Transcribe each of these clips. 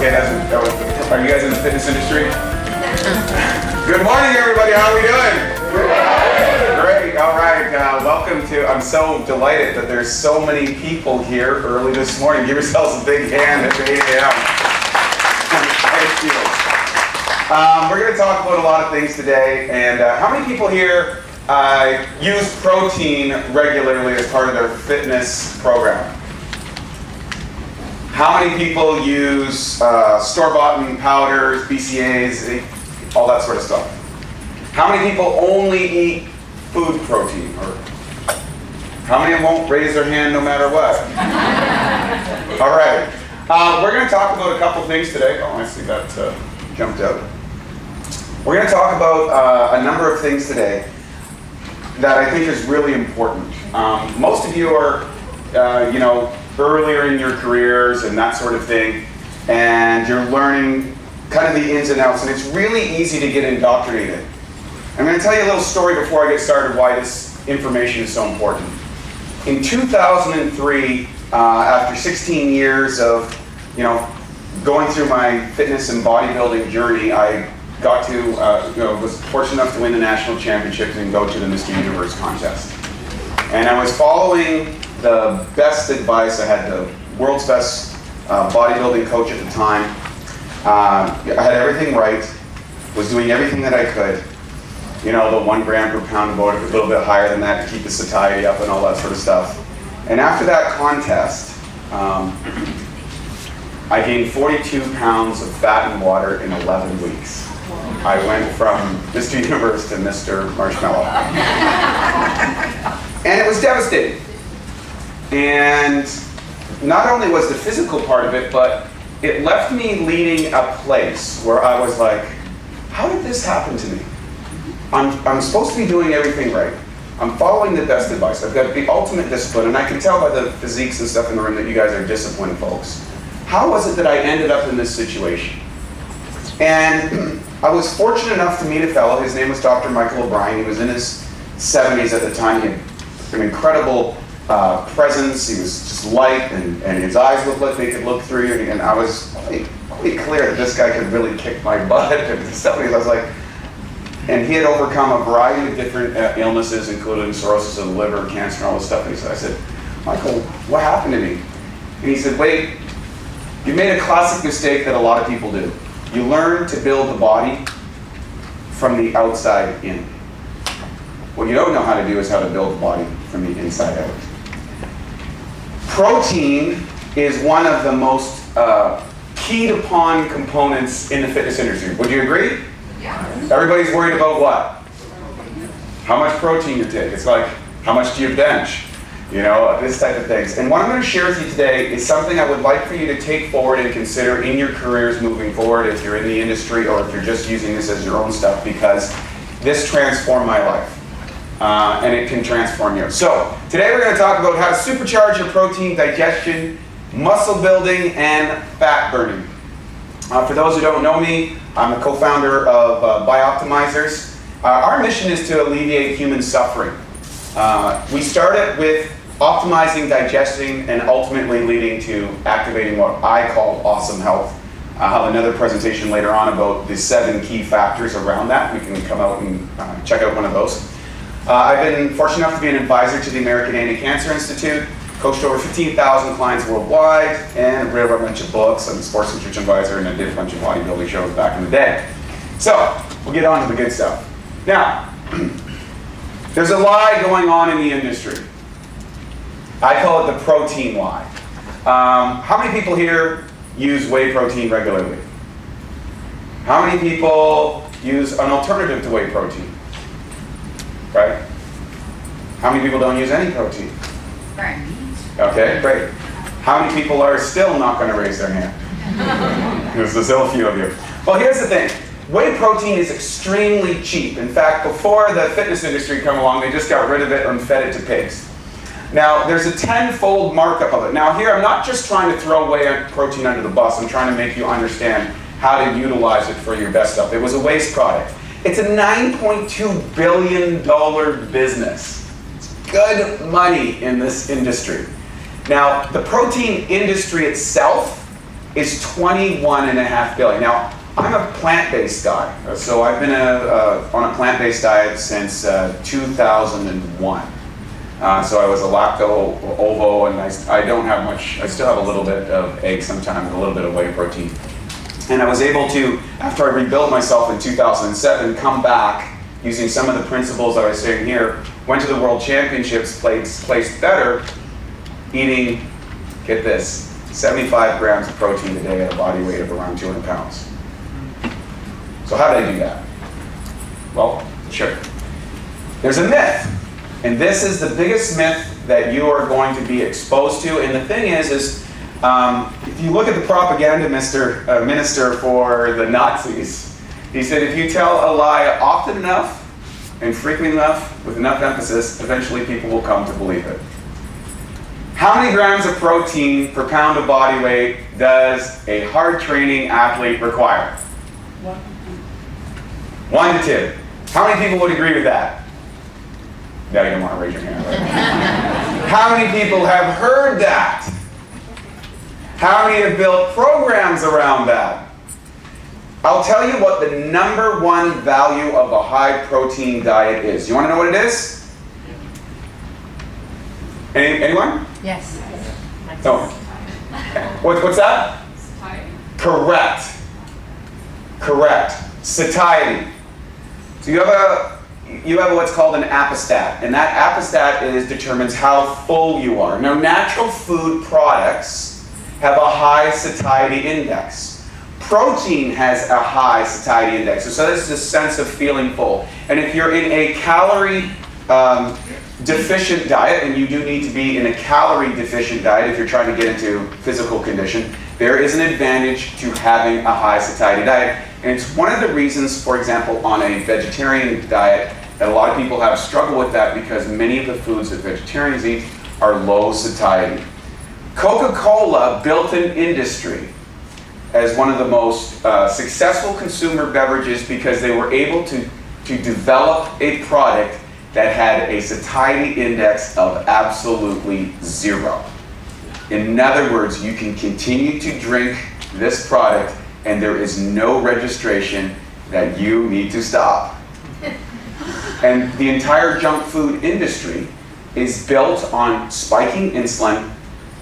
Okay, are you guys in the fitness industry? Good morning, everybody. How are we doing? Great. All right. Welcome to. I'm so delighted that there's so many people here early this morning. Give yourselves a big hand at 8 a.m. Thank you. We're going to talk about a lot of things today. And how many people here use protein regularly as part of their fitness program? How many people use store-bought powders, BCAAs, all that sort of stuff? How many people only eat food protein? Or how many won't raise their hand no matter what? All right. We're going to talk about a couple things today. Oh, I see that jumped out. We're going to talk about a number of things today that I think is really important. Most of you are, earlier in your careers and that sort of thing, and you're learning kind of the ins and outs, and it's really easy to get indoctrinated. I'm going to tell you a little story before I get started why this information is so important. In 2003, after 16 years of, going through my fitness and bodybuilding journey, I got to, was fortunate enough to win the national championships and go to the Mr. Universe contest. And I was following the best advice. I had the world's best bodybuilding coach at the time. I had everything right, was doing everything that I could. The 1 gram per pound of body, a little bit higher than that to keep the satiety up and all that sort of stuff. And after that contest, I gained 42 pounds of fat and water in 11 weeks. I went from Mr. Universe to Mr. Marshmallow. And it was devastating. And not only was the physical part of it, but it left me leading a place where I was like, how did this happen to me? I'm supposed to be doing everything right. I'm following the best advice. I've got the ultimate discipline, and I can tell by the physiques and stuff in the room that you guys are disciplined folks. How was it that I ended up in this situation? And I was fortunate enough to meet a fellow. His name was Dr. Michael O'Brien. He was in his 70s at the time. He had an incredible presence. He was just light, and his eyes looked like they could look through you. And I was quite clear that this guy could really kick my butt. And I was like, and he had overcome a variety of different illnesses, including cirrhosis of the liver, cancer, and all this stuff. And I said, Michael, what happened to me? And he said, wait, you made a classic mistake that a lot of people do. You learn to build the body from the outside in. What you don't know how to do is how to build the body from the inside out. Protein is one of the most keyed upon components in the fitness industry. Would you agree? Yeah. Everybody's worried about what? How much protein you take. It's like, how much do you bench? This type of things. And what I'm going to share with you today is something I would like for you to take forward and consider in your careers moving forward if you're in the industry or if you're just using this as your own stuff, because this transformed my life. And it can transform you. So, today we're going to talk about how to supercharge your protein digestion, muscle building, and fat burning. For those who don't know me, I'm the co-founder of Bioptimizers. Our mission is to alleviate human suffering. We started with optimizing digestion and ultimately leading to activating what I call awesome health. I'll have another presentation later on about the 7 key factors around that. We can come out and check out one of those. I've been fortunate enough to be an advisor to the American Anti-Cancer Institute, coached over 15,000 clients worldwide, and read a bunch of books. I'm a sports nutrition advisor, and I did a bunch of bodybuilding shows back in the day. So, we'll get on to the good stuff. Now, there's a lie going on in the industry. I call it the protein lie. How many people here use whey protein regularly? How many people use an alternative to whey protein? Right? How many people don't use any protein? Right. Okay, great. How many people are still not going to raise their hand? There's still a few of you. Well, here's the thing. Whey protein is extremely cheap. In fact, before the fitness industry came along, they just got rid of it and fed it to pigs. Now, there's a 10-fold markup of it. Now here, I'm not just trying to throw whey protein under the bus. I'm trying to make you understand how to utilize it for your best stuff. It was a waste product. It's a $9.2 billion business. It's good money in this industry. Now, the protein industry itself is 21.5 billion. Now, I'm a plant-based guy, so I've been on a plant-based diet since 2001. So I was a lacto-ovo, and I don't have much, I still have a little bit of egg sometimes, a little bit of whey protein. And I was able to, after I rebuilt myself in 2007, come back using some of the principles I was saying here, went to the World Championships, placed better, eating, get this, 75 grams of protein a day at a body weight of around 200 pounds. So how did I do that? Well, sure. There's a myth, and this is the biggest myth that you are going to be exposed to. And the thing is if you look at the propaganda minister for the Nazis, he said if you tell a lie often enough and frequently enough with enough emphasis, eventually people will come to believe it. How many grams of protein per pound of body weight does a hard training athlete require? 1 to 2. How many people would agree with that? Yeah, you don't want to raise your hand, right? How many people have heard that? How many have built programs around that? I'll tell you what the number one value of a high protein diet is. You want to know what it is? Anyone? Yes. No. What's that? Satiety. Correct. Satiety. So you have what's called an apostat, and that apostat determines how full you are. Now, natural food products have a high satiety index. Protein has a high satiety index, so there's this sense of feeling full. And if you're in a calorie deficient diet, and you do need to be in a calorie deficient diet if you're trying to get into physical condition, there is an advantage to having a high satiety diet. And it's one of the reasons, for example, on a vegetarian diet, that a lot of people have struggled with that because many of the foods that vegetarians eat are low satiety. Coca-Cola built an industry as one of the most successful consumer beverages because they were able to develop a product that had a satiety index of absolutely 0. In other words, you can continue to drink this product and there is no registration that you need to stop. And the entire junk food industry is built on spiking insulin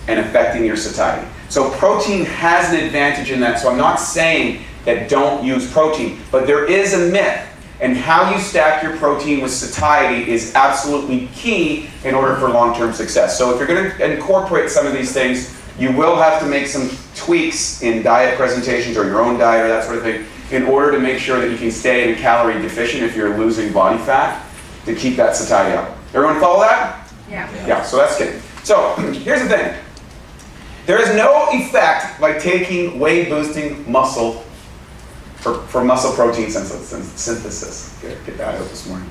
and affecting your satiety. So protein has an advantage in that. So I'm not saying that don't use protein, but there is a myth. And how you stack your protein with satiety is absolutely key in order for long-term success. So if you're going to incorporate some of these things, you will have to make some tweaks in diet presentations or your own diet or that sort of thing in order to make sure that you can stay in calorie deficient if you're losing body fat to keep that satiety up. Everyone follow that? Yeah. Yeah, so that's good. So here's the thing. There is no effect by taking weight-boosting muscle for muscle protein synthesis. Get that out this morning.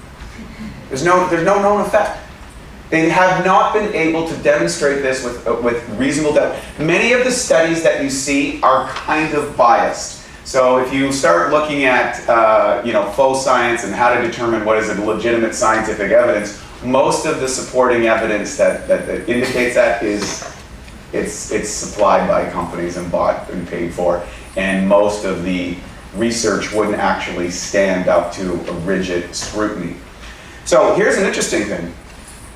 There's no known effect. They have not been able to demonstrate this with reasonable doubt. Many of the studies that you see are kind of biased. So if you start looking at faux science and how to determine what is a legitimate scientific evidence, most of the supporting evidence that indicates that is it's supplied by companies and bought and paid for, and most of the research wouldn't actually stand up to a rigid scrutiny. So here's an interesting thing.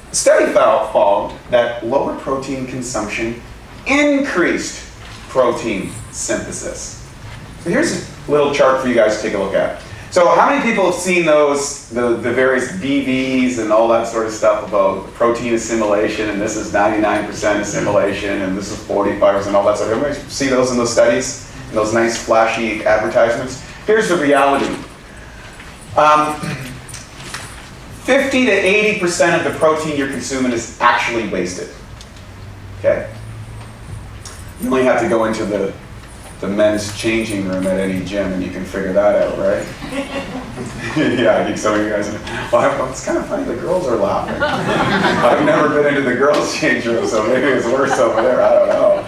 The study found that lower protein consumption increased protein synthesis. So here's a little chart for you guys to take a look at. So how many people have seen the various BVs and all that sort of stuff about protein assimilation, and this is 99% assimilation, and this is 45%, all that stuff? Everybody see those in those studies? And those nice flashy advertisements? Here's the reality. 50 to 80% of the protein you're consuming is actually wasted. Okay? You only have to go into the men's changing room at any gym and you can figure that out, right? Yeah, I think some of you guys well, it's kind of funny, the girls are laughing. I've never been into the girls' change room, so maybe it's worse over there, I don't know.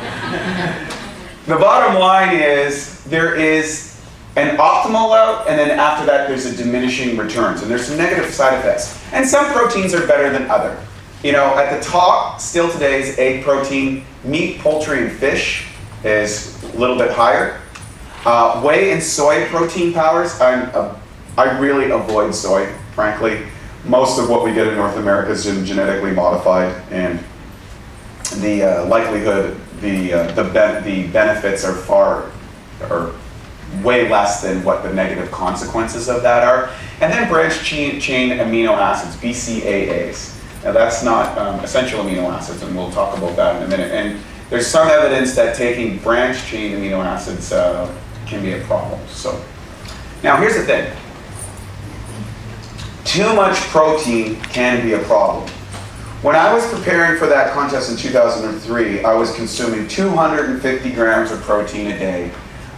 The bottom line is there is an optimal route, and then after that there's a diminishing returns, and there's some negative side effects. And some proteins are better than other. You know, at the top, still today, is egg protein. Meat, poultry, and fish is a little bit higher. Whey and soy protein powders, I really avoid soy, frankly. Most of what we get in North America is genetically modified, and the likelihood, the benefits are way less than what the negative consequences of that are. And then branched chain amino acids, BCAAs. Now that's not essential amino acids, and we'll talk about that in a minute. And there's some evidence that taking branched chain amino acids can be a problem. So now here's the thing. Too much protein can be a problem. When I was preparing for that contest in 2003, I was consuming 250 grams of protein a day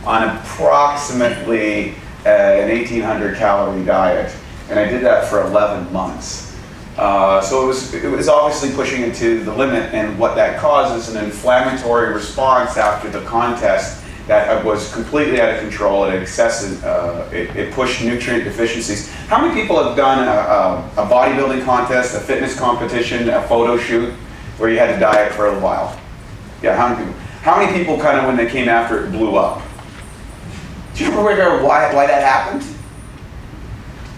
on approximately an 1,800 calorie diet, and I did that for 11 months. So it was obviously pushing it to the limit, and what that caused is an inflammatory response after the contest that was completely out of control. It excessive, it pushed nutrient deficiencies. How many people have done a bodybuilding contest, a fitness competition, a photo shoot, where you had to diet for a little while? Yeah, how many people? How many people kind of, when they came after it, blew up? Do you remember why that happened?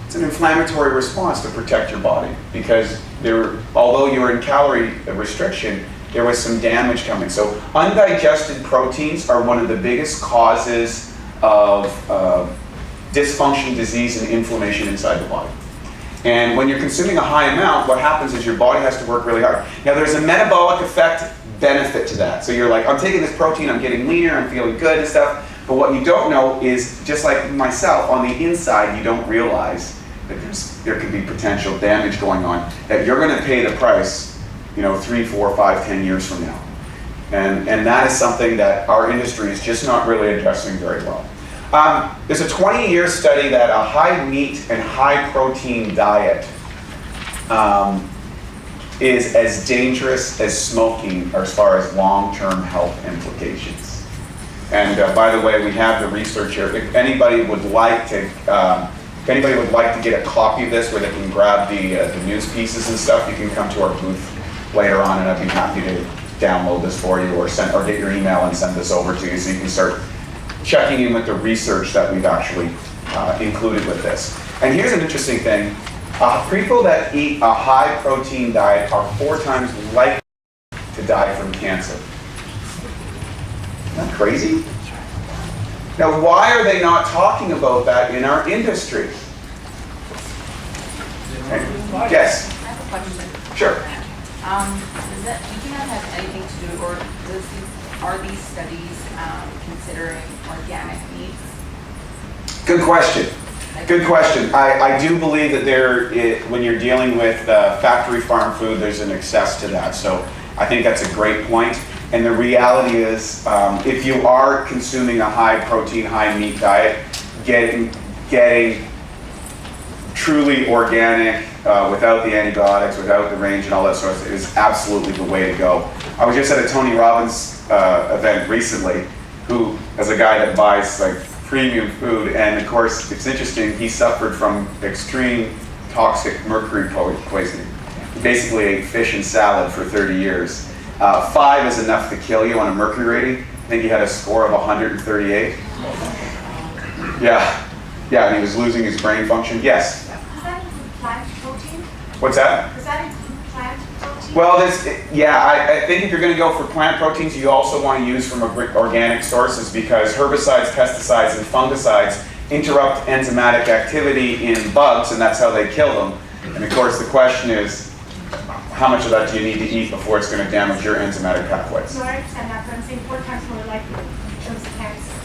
It's an inflammatory response to protect your body, because although you were in calorie restriction, there was some damage coming. So undigested proteins are one of the biggest causes of dysfunction, disease, and inflammation inside the body. And when you're consuming a high amount, what happens is your body has to work really hard. Now there's a metabolic effect benefit to that. So you're like, I'm taking this protein, I'm getting leaner, I'm feeling good and stuff. But what you don't know is, just like myself, on the inside you don't realize that there could be potential damage going on, that you're going to pay the price 3, 4, 5, 10 years from now. And that is something that our industry is just not really addressing very well. There's a 20-year study that a high meat and high protein diet is as dangerous as smoking as far as long-term health implications. And by the way, we have the research here. If anybody would like to get a copy of this where they can grab the news pieces and stuff, you can come to our booth later on, and I'd be happy to download this for you, or get your email and send this over to you, so you can start checking in with the research that we've actually included with this. And here's an interesting thing. People that eat a high protein diet are 4 times likely to die from cancer. Isn't that crazy? Now, why are they not talking about that in our industry? Yes? I have a question. Sure. Does that have anything to do, or are these studies considering organic meats? Good question. Good question. I do believe that when you're dealing with factory farm food, there's an excess to that. So I think that's a great point. And the reality is, if you are consuming a high protein, high meat diet, getting truly organic, without the antibiotics, without the range and all that sort of stuff, is absolutely the way to go. I was just at a Tony Robbins event recently, who, as a guy that buys like premium food, and of course it's interesting, he suffered from extreme toxic mercury poisoning. He basically ate fish and salad for 30 years. 5 is enough to kill you on a mercury rating. I think he had a score of 138. Yeah, and he was losing his brain function. Yes? Does that include plant protein? What's that? Does that include plant protein? Well, I think if you're going to go for plant proteins, you also want to use from organic sources, because herbicides, pesticides, and fungicides interrupt enzymatic activity in bugs, and that's how they kill them. And of course, the question is, how much of that do you need to eat before it's going to damage your enzymatic pathways? No, I understand that, but I'm saying 4 times more likely in terms of cancer.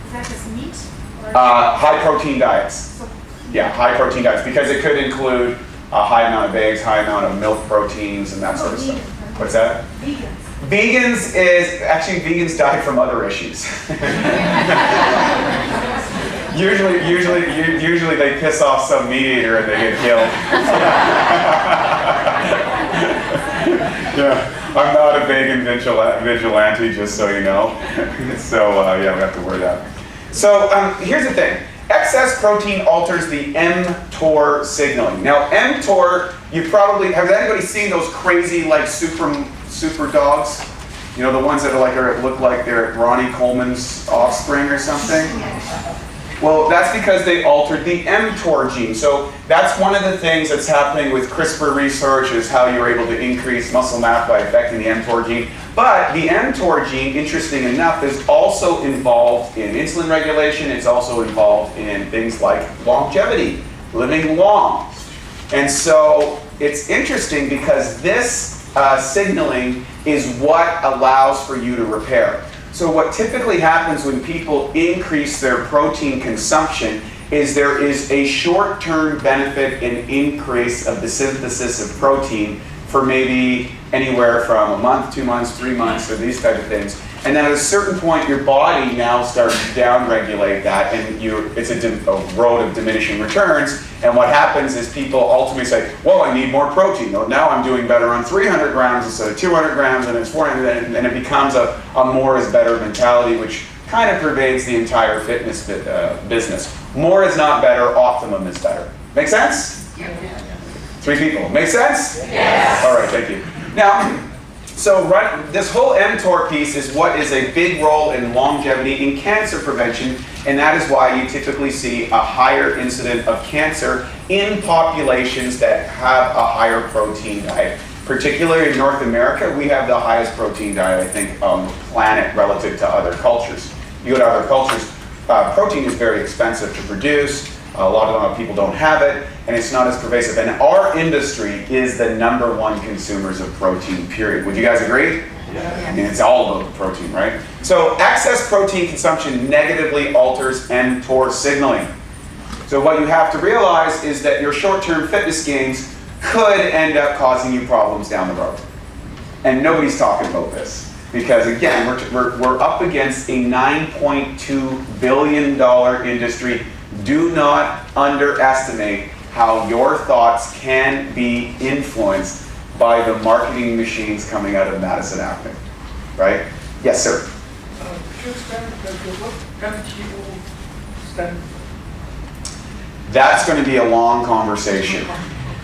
Is that just meat? Or High protein diets. So, Yeah, high protein diets, because it could include a high amount of eggs, high amount of milk proteins, and that sort of stuff. What's that? Vegans. Vegans die from other issues. Usually they piss off some mediator and they get killed. Yeah, I'm not a vegan vigilante, just so you know. So yeah, we have to worry that. So here's the thing. Excess protein alters the mTOR signaling. Now mTOR, has anybody seen those crazy like super dogs? You know, the ones that look like they're Ronnie Coleman's offspring or something? Well, that's because they altered the mTOR gene. So that's one of the things that's happening with CRISPR research, is how you're able to increase muscle mass by affecting the mTOR gene. But the mTOR gene, interesting enough, is also involved in insulin regulation. It's also involved in things like longevity, living long. And so it's interesting because this signaling is what allows for you to repair. So what typically happens when people increase their protein consumption is there is a short-term benefit in increase of the synthesis of protein for maybe anywhere from a month, 2 months, 3 months, or these type of things. And then at a certain point, your body now starts to down-regulate that, and it's a road of diminishing returns. And what happens is people ultimately say, well, I need more protein. Well, now I'm doing better on 300 grams instead of 200 grams, and it's 400, and it becomes a more is better mentality, which kind of pervades the entire fitness business. More is not better, optimum is better. Make sense? Yeah. 3 people. Make sense? Yes. All right, thank you. Now, so this whole mTOR piece is what is a big role in longevity in cancer prevention, and that is why you typically see a higher incidence of cancer in populations that have a higher protein diet. Particularly in North America, we have the highest protein diet, I think, on the planet relative to other cultures. You go to other cultures, protein is very expensive to produce. A lot of people don't have it, and it's not as pervasive. And our industry is the #1 consumers of protein, period. Would you guys agree? Yeah. I mean, it's all about the protein, right? So excess protein consumption negatively alters mTOR signaling. So what you have to realize is that your short-term fitness gains could end up causing you problems down the road. And nobody's talking about this. Because again, we're up against a $9.2 billion industry. Do not underestimate how your thoughts can be influenced by the marketing machines coming out of Madison Avenue, right? Yes, sir. That's going to be a long conversation.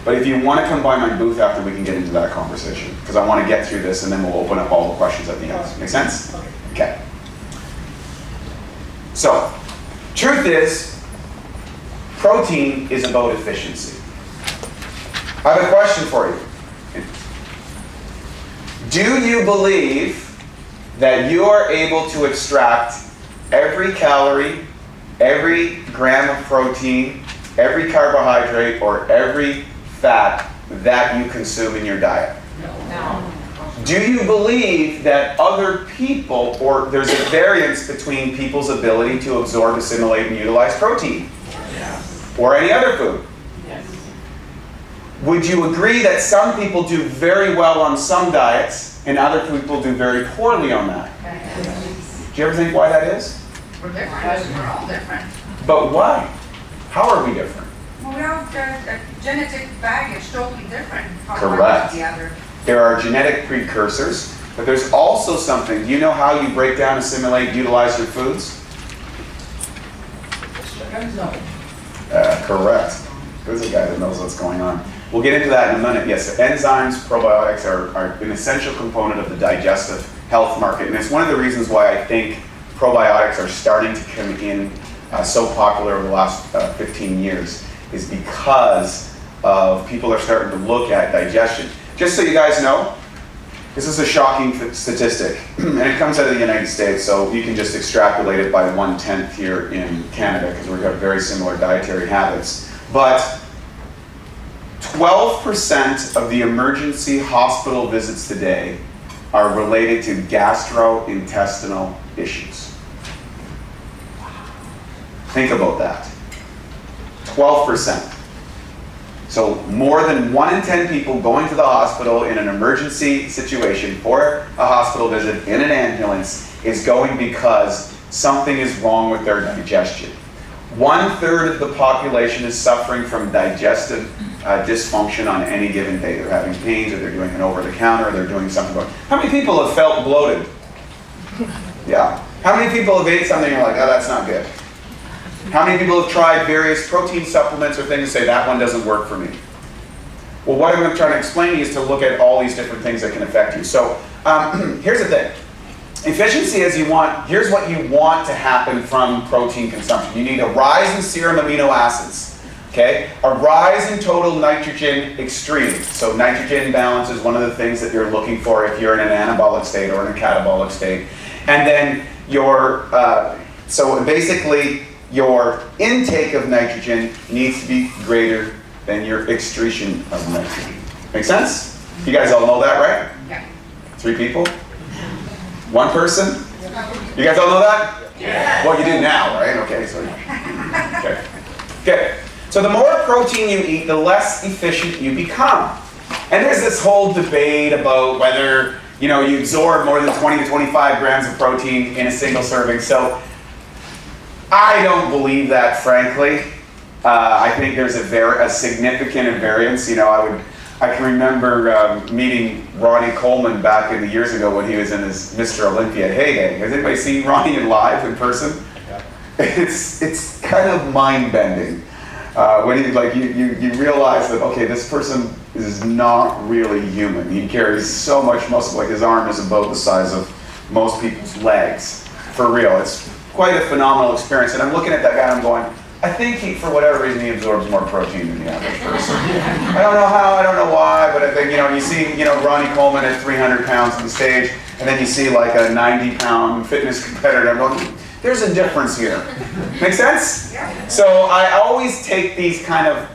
But if you want to come by my booth after, we can get into that conversation. Because I want to get through this, and then we'll open up all the questions at the end. Make sense? Okay. So, truth is, protein is about efficiency. I have a question for you. Do you believe that you are able to extract every calorie, every gram of protein, every carbohydrate, or every fat that you consume in your diet? No. Do you believe that other people, or there's a variance between people's ability to absorb, assimilate, and utilize protein? Or any other food? Yes. Would you agree that some people do very well on some diets and other people do very poorly on that? Yes. Do you ever think why that is? We're different. We're all different. But why? How are we different? Well, we all got a genetic baggage totally different from Correct. the other. There are genetic precursors, but there's also something. Do you know how you break down, assimilate, utilize your foods? Correct. There's a guy that knows what's going on. We'll get into that in a minute. Yes, enzymes, probiotics are an essential component of the digestive health market, and it's one of the reasons why I think probiotics are starting to come in so popular over the last 15 years, is because of people are starting to look at digestion. Just so you guys know, this is a shocking statistic, and it comes out of the United States, so you can just extrapolate it by 1/10 here in Canada, because we have very similar dietary habits. But 12% of the emergency hospital visits today are related to gastrointestinal issues. Think about that. 12%. So more than 1 in 10 people going to the hospital in an emergency situation for a hospital visit in an ambulance is going because something is wrong with their digestion. 1/3 of the population is suffering from digestive dysfunction on any given day. They're having pains, or they're doing an over-the-counter, or they're doing something. How many people have felt bloated? Yeah. How many people have ate something and you're like, oh, that's not good? How many people have tried various protein supplements or things and say, that one doesn't work for me? Well, what I'm trying to explain to you is to look at all these different things that can affect you. So Here's the thing. Efficiency is here's what you want to happen from protein consumption. You need a rise in serum amino acids, okay? A rise in total nitrogen extreme. So nitrogen balance is one of the things that you're looking for if you're in an anabolic state or in a catabolic state. And then so basically your intake of nitrogen needs to be greater than your excretion of nitrogen. Make sense? You guys all know that, right? Yeah. 3 people? 1 person? You guys all know that? Yeah. Well, you do now, right? Okay, so okay. So the more protein you eat, the less efficient you become. And there's this whole debate about whether you absorb more than 20 to 25 grams of protein in a single serving. So I don't believe that, frankly. I think there's a significant variance. I can remember meeting Ronnie Coleman back in the years ago when he was in his Mr. Olympia heyday. Has anybody seen Ronnie live in person? Yeah. It's kind of mind-bending when you realize that, okay, this person is not really human. He carries so much muscle, like his arm is about the size of most people's legs. For real, it's quite a phenomenal experience. And I'm looking at that guy and I'm going, I think for whatever reason, he absorbs more protein than the average person. I don't know how, I don't know why, but I think, you see, Ronnie Coleman at 300 pounds on the stage, and then you see like a 90-pound fitness competitor. I'm going, there's a difference here. Make sense? Yeah. So I always take these kind of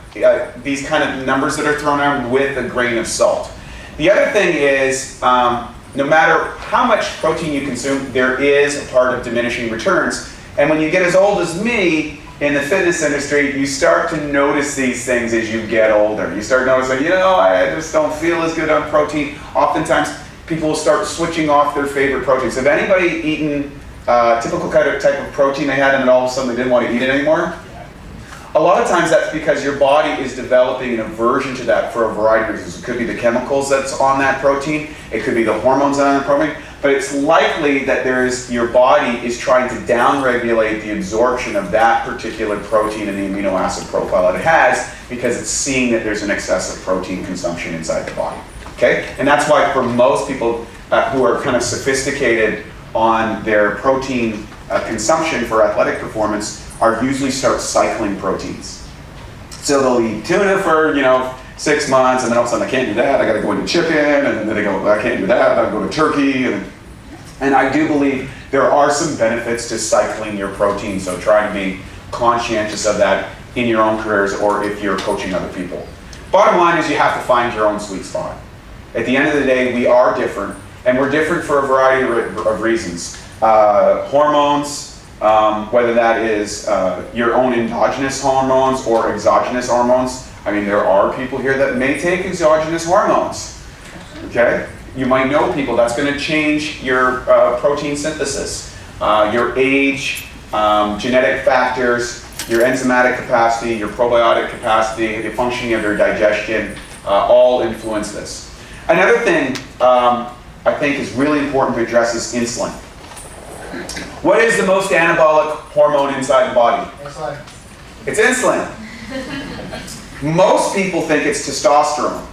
numbers that are thrown out with a grain of salt. The other thing is, no matter how much protein you consume, there is a part of diminishing returns. And when you get as old as me, in the fitness industry, you start to notice these things as you get older. You start noticing, I just don't feel as good on protein. Oftentimes, people will start switching off their favorite proteins. Have anybody eaten typical kind of type of protein they had and then all of a sudden they didn't want to eat it anymore? A lot of times that's because your body is developing an aversion to that for a variety of reasons. It could be the chemicals that's on that protein. It could be the hormones on that protein. But it's likely that your body is trying to downregulate the absorption of that particular protein and the amino acid profile that it has because it's seeing that there's an excessive protein consumption inside the body. Okay? And that's why for most people who are kind of sophisticated on their protein consumption for athletic performance are usually start cycling proteins. So they'll eat tuna for, 6 months, and then all of a sudden I can't do that, I gotta go into chicken, and then they go, I can't do that, I go to turkey, and I do believe there are some benefits to cycling your protein, so try to be conscientious of that in your own careers or if you're coaching other people. Bottom line is you have to find your own sweet spot. At the end of the day, we are different, and we're different for a variety of reasons. Hormones, whether that is your own endogenous hormones or exogenous hormones. I mean, there are people here that may take exogenous hormones, okay? You might know people that's going to change your protein synthesis, your age, genetic factors, your enzymatic capacity, your probiotic capacity, the functioning of your digestion, all influence this. Another thing I think is really important to address is insulin. What is the most anabolic hormone inside the body? Insulin. It's insulin. Most people think it's testosterone.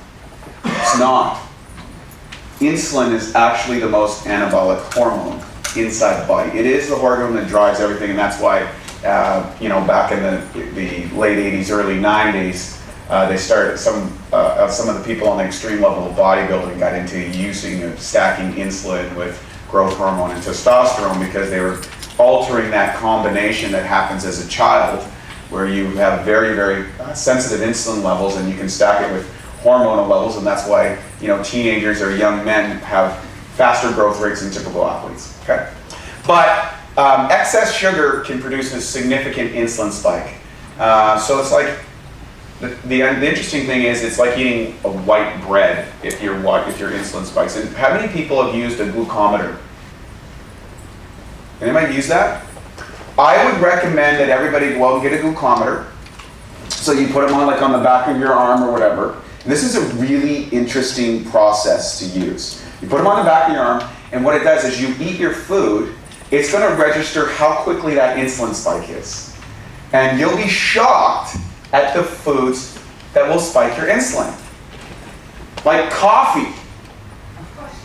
It's not. Insulin is actually the most anabolic hormone inside the body. It is the hormone that drives everything, and that's why, back in the late 80s, early 90s, they started, some of the people on the extreme level of bodybuilding got into stacking insulin with growth hormone and testosterone because they were altering that combination that happens as a child where you have very, very sensitive insulin levels and you can stack it with hormonal levels, and that's why teenagers or young men have faster growth rates than typical athletes. Okay, but excess sugar can produce a significant insulin spike. So it's like the interesting thing is it's like eating a white bread if your insulin spikes. And how many people have used a glucometer? Anybody use that? I would recommend that everybody go out and get a glucometer. So you put them on the back of your arm or whatever. And this is a really interesting process to use. You put them on the back of your arm, and what it does is you eat your food, it's going to register how quickly that insulin spike is. And you'll be shocked at the foods that will spike your insulin. Like coffee.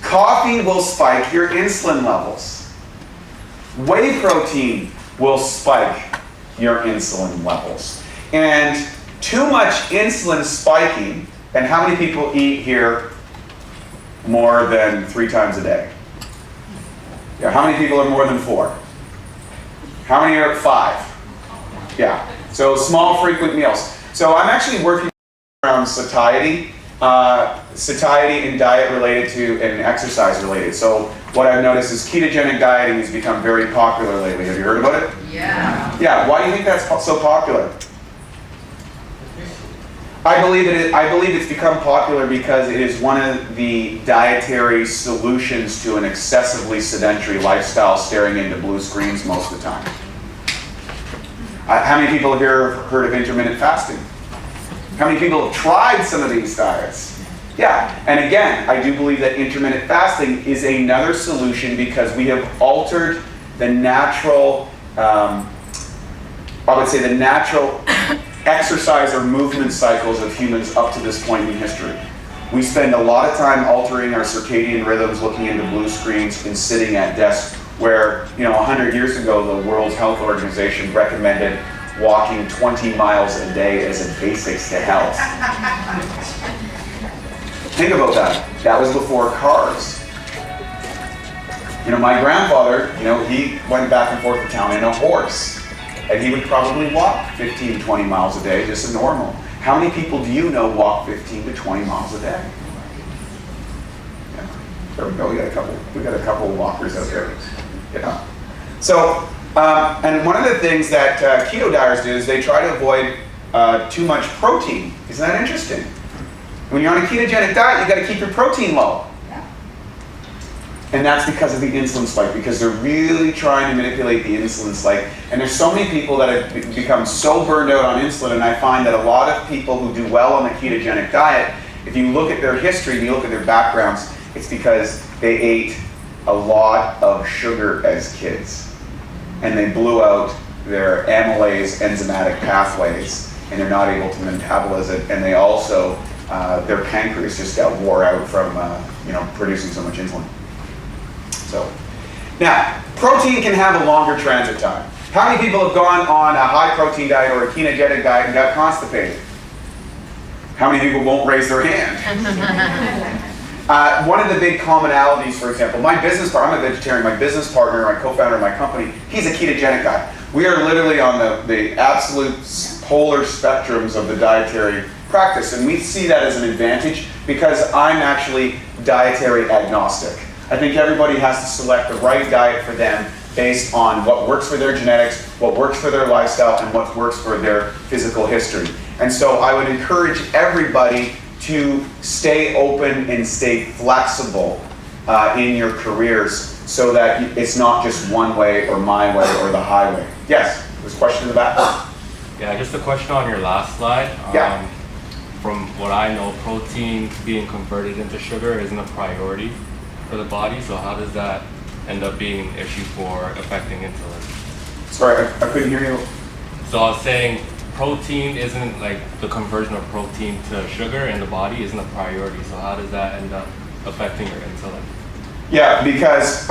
Coffee will spike your insulin levels. Whey protein will spike your insulin levels. And too much insulin spiking, and how many people eat here more than 3 times a day? Yeah, how many people are more than 4? How many are at 5? Yeah, so small frequent meals. So I'm actually working around satiety. Satiety and diet related to and exercise related. So what I've noticed is ketogenic dieting has become very popular lately. Have you heard about it? Yeah. Yeah, why do you think that's so popular? I believe it's become popular because it is one of the dietary solutions to an excessively sedentary lifestyle staring into blue screens most of the time. How many people here have heard of intermittent fasting? How many people have tried some of these diets? Yeah, and again, I do believe that intermittent fasting is another solution because we have altered the natural, I would say the natural exercise or movement cycles of humans up to this point in history. We spend a lot of time altering our circadian rhythms, looking into blue screens and sitting at desks where, 100 years ago, the World Health Organization recommended walking 20 miles a day as a basics to health. Think about that. That was before cars. My grandfather, he went back and forth to town in a horse. And he would probably walk 15, 20 miles a day, just as normal. How many people do you know walk 15 to 20 miles a day? Yeah. There we go. We got a couple of walkers out there. Yeah. So, and one of the things that keto dieters do is they try to avoid too much protein. Isn't that interesting? When you're on a ketogenic diet, you got to keep your protein low. And that's because of the insulin spike, because they're really trying to manipulate the insulin spike. And there's so many people that have become so burned out on insulin, and I find that a lot of people who do well on the ketogenic diet, if you look at their history and you look at their backgrounds, it's because they ate a lot of sugar as kids. And they blew out their amylase enzymatic pathways, and they're not able to metabolize it. And they also, their pancreas just got wore out from producing so much insulin. So, now, protein can have a longer transit time. How many people have gone on a high protein diet or a ketogenic diet and got constipated? How many people won't raise their hand? One of the big commonalities, for example, I'm a vegetarian, my business partner, my co-founder of my company, he's a ketogenic guy. We are literally on the absolute polar spectrums of the dietary practice, and we see that as an advantage because I'm actually dietary agnostic. I think everybody has to select the right diet for them based on what works for their genetics, what works for their lifestyle, and what works for their physical history. And so I would encourage everybody to stay open and stay flexible in your careers so that it's not just one way or my way or the highway. Yes, there's a question in the back. Yeah, just a question on your last slide. Yeah. From what I know, protein being converted into sugar isn't a priority for the body, so how does that end up being an issue for affecting insulin? Sorry, I couldn't hear you. So I was saying protein isn't like the conversion of protein to sugar in the body isn't a priority, so how does that end up affecting your insulin? Yeah, because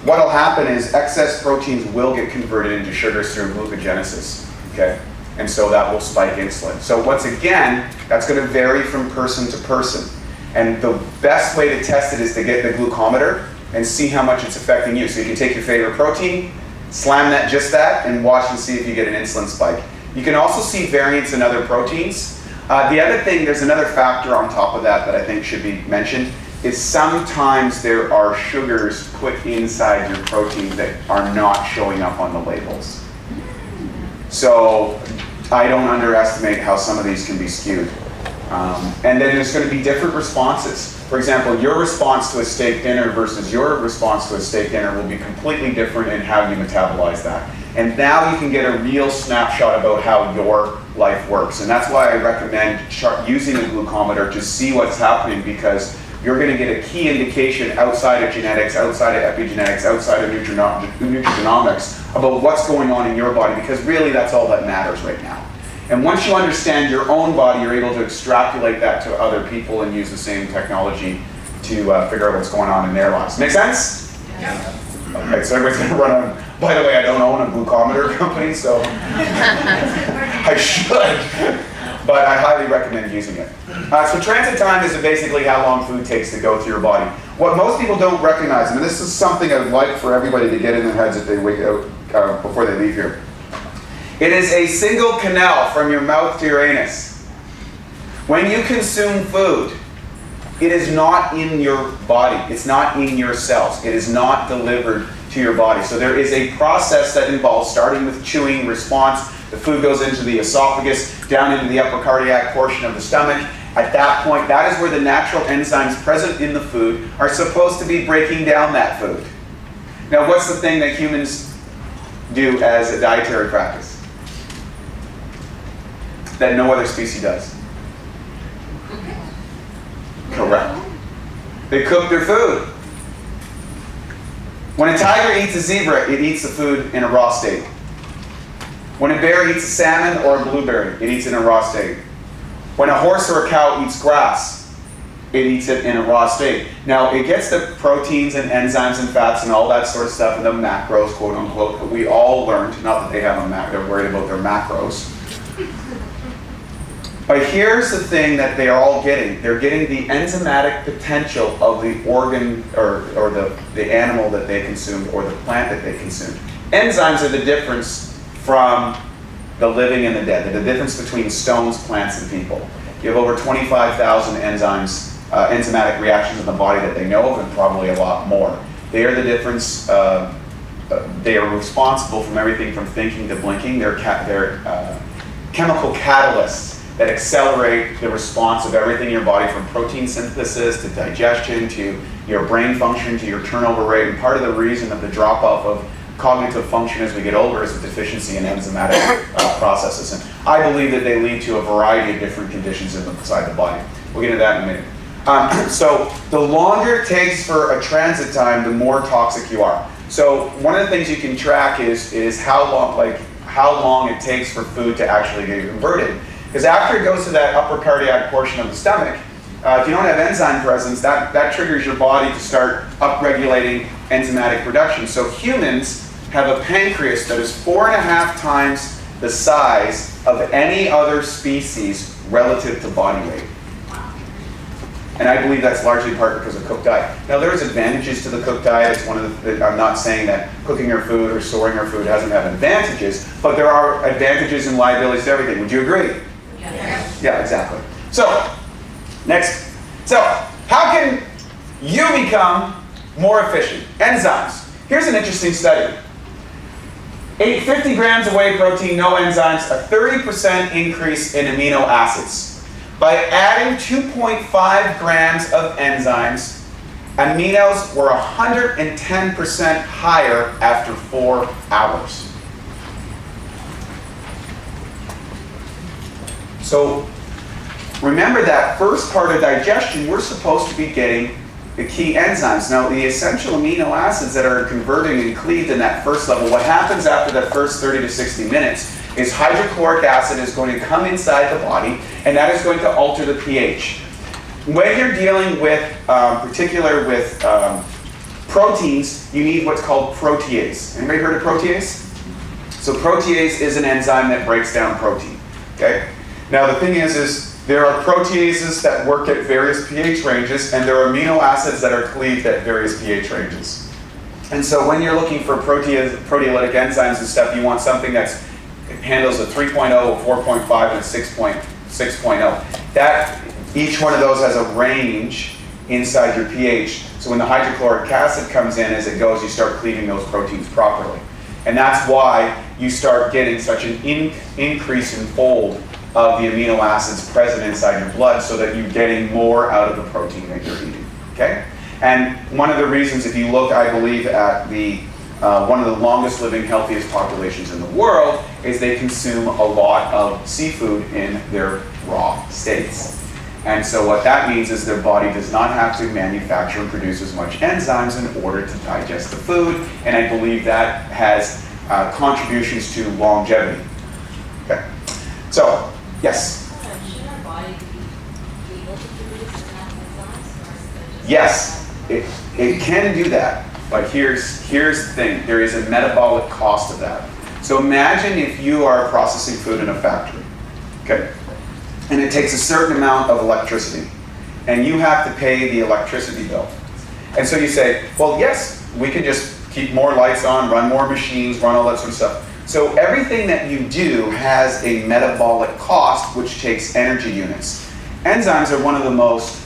what'll happen is excess proteins will get converted into sugars through glucogenesis, okay? And so that will spike insulin. So once again, that's going to vary from person to person. And the best way to test it is to get the glucometer and see how much it's affecting you. So you can take your favorite protein, slam just that, and watch and see if you get an insulin spike. You can also see variance in other proteins. The other thing, there's another factor on top of that I think should be mentioned, is sometimes there are sugars put inside your protein that are not showing up on the labels. So I don't underestimate how some of these can be skewed. And then there's going to be different responses. For example, your response to a steak dinner versus your response to a steak dinner will be completely different in how you metabolize that. And now you can get a real snapshot about how your life works. And that's why I recommend using a glucometer to see what's happening, because you're going to get a key indication outside of genetics, outside of epigenetics, outside of nutrigenomics about what's going on in your body, because really that's all that matters right now. And once you understand your own body, you're able to extrapolate that to other people and use the same technology to figure out what's going on in their lives. Make sense? Okay, so everybody's going to run on. By the way, I don't own a glucometer company, so I should, but I highly recommend using it. So transit time is basically how long food takes to go through your body. What most people don't recognize, and this is something I'd like for everybody to get in their heads if they wake out before they leave here. It is a single canal from your mouth to your anus. When you consume food, it is not in your body. It's not in your cells. It is not delivered to your body. So there is a process that involves starting with chewing response. The food goes into the esophagus, down into the upper cardiac portion of the stomach. At that point, that is where the natural enzymes present in the food are supposed to be breaking down that food. Now, what's the thing that humans do as a dietary practice that no other species does? Correct. They cook their food. When a tiger eats a zebra, it eats the food in a raw state. When a bear eats a salmon or a blueberry, it eats it in a raw state. When a horse or a cow eats grass, it eats it in a raw state. Now, it gets the proteins and enzymes and fats and all that sort of stuff, and the macros, quote unquote, that we all learned. Not that they have a they're worried about their macros. But here's the thing that they are all getting. They're getting the enzymatic potential of the organ or the animal that they consumed or the plant that they consumed. Enzymes are the difference from the living and the dead. They're the difference between stones, plants, and people. You have over 25,000 enzymes, enzymatic reactions in the body that they know of, and probably a lot more. They are the difference. They are responsible from everything from thinking to blinking. They're chemical catalysts that accelerate the response of everything in your body, from protein synthesis to digestion to your brain function to your turnover rate. And part of the reason of the drop-off of cognitive function as we get older is a deficiency in enzymatic processes. And I believe that they lead to a variety of different conditions inside the body. We'll get into that in a minute. So the longer it takes for a transit time, the more toxic you are. So one of the things you can track is how long it takes for food to actually get converted. Because after it goes to that upper cardiac portion of the stomach, if you don't have enzyme presence, that triggers your body to start upregulating enzymatic production. So humans have a pancreas that is 4.5 times the size of any other species relative to body weight. And I believe that's largely in part because of cooked diet. Now, there's advantages to the cooked diet. It's one of the, I'm not saying that cooking our food or storing our food doesn't have advantages, but there are advantages and liabilities to everything. Would you agree? Yes. Yeah, exactly. So, next. So, how can you become more efficient? Enzymes. Here's an interesting study. 50 grams of whey protein, no enzymes, a 30% increase in amino acids. By adding 2.5 grams of enzymes, aminos were 110% higher after 4 hours. So remember that first part of digestion, we're supposed to be getting the key enzymes. Now, the essential amino acids that are converting and cleaved in that first level, what happens after that first 30 to 60 minutes is hydrochloric acid is going to come inside the body, and that is going to alter the pH. When you're dealing with, particular with proteins, you need what's called protease. Anybody heard of protease? So protease is an enzyme that breaks down protein. Okay. Now the thing is there are proteases that work at various pH ranges, and there are amino acids that are cleaved at various pH ranges. And so when you're looking for proteolytic enzymes and stuff, you want something that handles a 3.0, a 4.5, and a 6.0. That each one of those has a range inside your pH. So when the hydrochloric acid comes in, as it goes, you start cleaving those proteins properly. And that's why you start getting such an increase in fold of the amino acids present inside your blood, so that you're getting more out of the protein that you're eating. Okay? And one of the reasons, if you look, I believe, at the one of the longest living, healthiest populations in the world, is they consume a lot of seafood in their raw states. And so what that means is their body does not have to manufacture and produce as much enzymes in order to digest the food, and I believe that has contributions to longevity. Okay. So, yes? Should our body be able to produce enough enzymes, or is it just Yes, it can do that, but here's the thing. There is a metabolic cost of that. So imagine if you are processing food in a factory, okay? And it takes a certain amount of electricity, and you have to pay the electricity bill. And so you say, well, yes, we could just keep more lights on, run more machines, run all that sort of stuff. So everything that you do has a metabolic cost, which takes energy units. Enzymes are one of the most,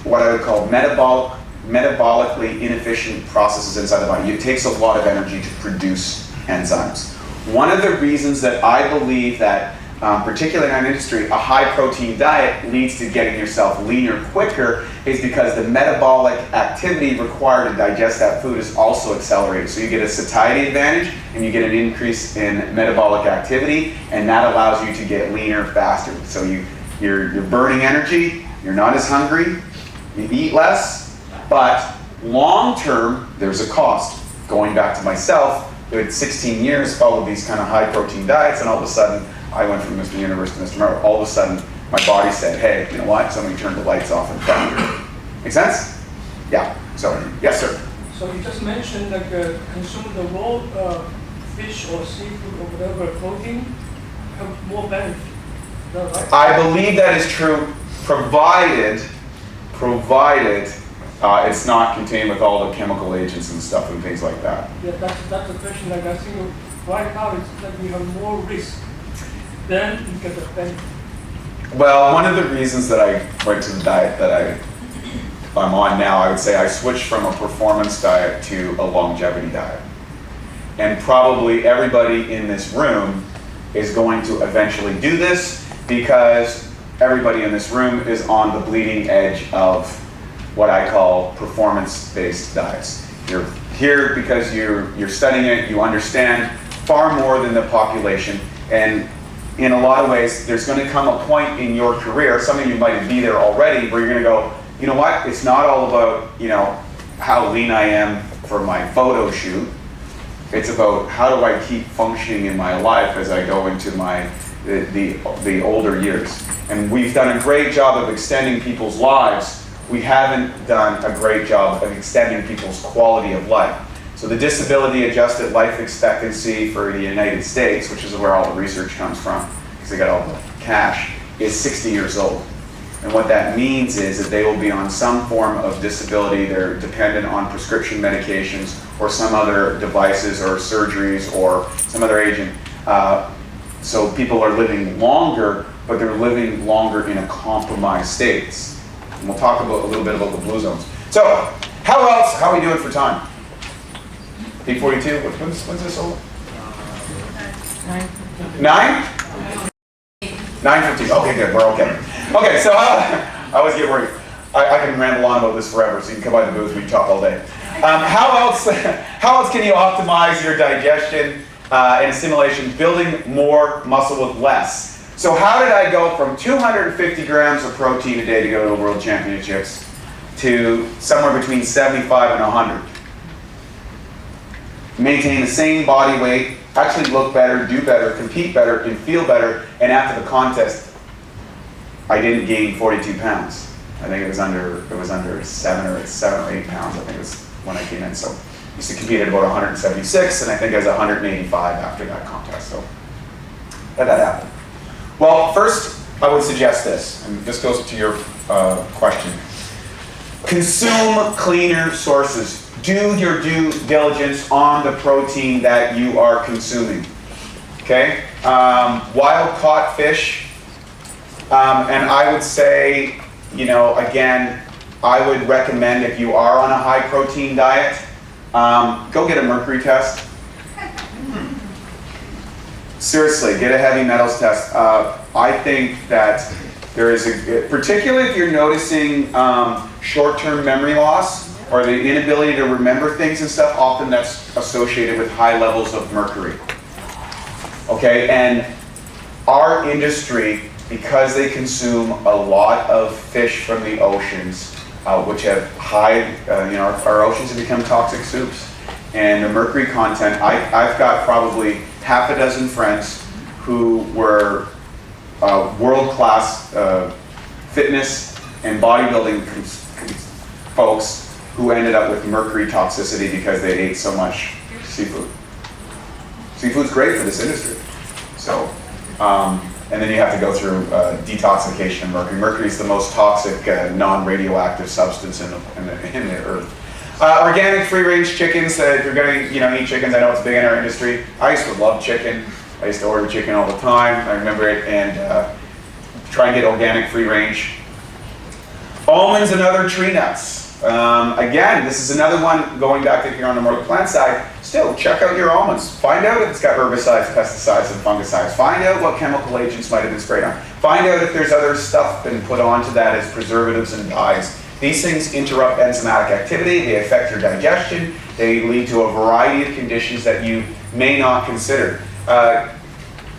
what I would call metabolically inefficient processes inside the body. It takes a lot of energy to produce enzymes. One of the reasons that I believe that, particularly in our industry, a high protein diet leads to getting yourself leaner quicker is because the metabolic activity required to digest that food is also accelerated. So you get a satiety advantage and you get an increase in metabolic activity, and that allows you to get leaner faster. So you're burning energy, you're not as hungry, you eat less, but long term, there's a cost. Going back to myself, I had 16 years followed these kind of high protein diets, and all of a sudden, I went from Mr. Universe to Mr. Marvel. All of a sudden, my body said, hey, you know what? Somebody turned the lights off in the factory. Make sense? Yeah. So, yes, sir. So you just mentioned like consume the raw fish or seafood or whatever protein have more benefit. Is that right? I believe that is true, provided it's not contained with all the chemical agents and stuff and things like that. Yeah, that's the question. Like I think right now it's that we have more risk than you get the benefit. Well, one of the reasons that I went to the diet that I'm on now, I would say I switched from a performance diet to a longevity diet. And probably everybody in this room is going to eventually do this because everybody in this room is on the bleeding edge of what I call performance-based diets. You're here because you're studying it, you understand far more than the population, and in a lot of ways, there's going to come a point in your career, some of you might be there already, where you're going to go, you know what, it's not all about, you know, how lean I am for my photo shoot. It's about how do I keep functioning in my life as I go into the older years. And we've done a great job of extending people's lives. We haven't done a great job of extending people's quality of life. So the disability adjusted life expectancy for the United States, which is where all the research comes from, because they got all the cash, is 60 years old. And what that means is that they will be on some form of disability. They're dependent on prescription medications or some other devices or surgeries or some other agent. So people are living longer, but they're living longer in a compromised state. And we'll talk a little bit about the blue zones. So, how are we doing for time? 8:42, when's this over? 9? 9:50, okay, good, we're okay. Okay, so I always get worried. I can ramble on about this forever, so you can come by the booth and we can talk all day. How else can you optimize your digestion and assimilation, building more muscle with less? So how did I go from 250 grams of protein a day to go to the World Championships to somewhere between 75 and 100? Maintain the same body weight, actually look better, do better, compete better, and feel better, and after the contest, I didn't gain 42 pounds. I think it was under 7 or 8 pounds, I think it was when I came in. So I used to compete at about 176, and I think I was 185 after that contest. So that happened. Well, first, I would suggest this, and this goes to your question. Consume cleaner sources. Do your due diligence on the protein that you are consuming. Okay? Wild caught fish, and I would say, you know, again, I would recommend if you are on a high protein diet, go get a mercury test. Seriously, get a heavy metals test. I think that there is particularly if you're noticing short-term memory loss or the inability to remember things and stuff, often that's associated with high levels of mercury. Okay, and our industry, because they consume a lot of fish from the oceans, which have high, our oceans have become toxic soups. And the mercury content, I've got probably half a dozen friends who were world-class fitness and bodybuilding folks who ended up with mercury toxicity because they ate so much seafood. Seafood's great for this industry. So, and then you have to go through detoxification of mercury. Mercury is the most toxic non-radioactive substance in the earth. Organic free-range chickens, if you're going to eat chickens, I know it's big in our industry. I used to love chicken. I used to order chicken all the time. I remember it, and try and get organic free-range. Almonds and other tree nuts. Again, this is another one, going back if you're on the more plant side, still check out your almonds. Find out if it's got herbicides, pesticides, and fungicides. Find out what chemical agents might have been sprayed on. Find out if there's other stuff been put onto that as preservatives and dyes. These things interrupt enzymatic activity, they affect your digestion, they lead to a variety of conditions that you may not consider.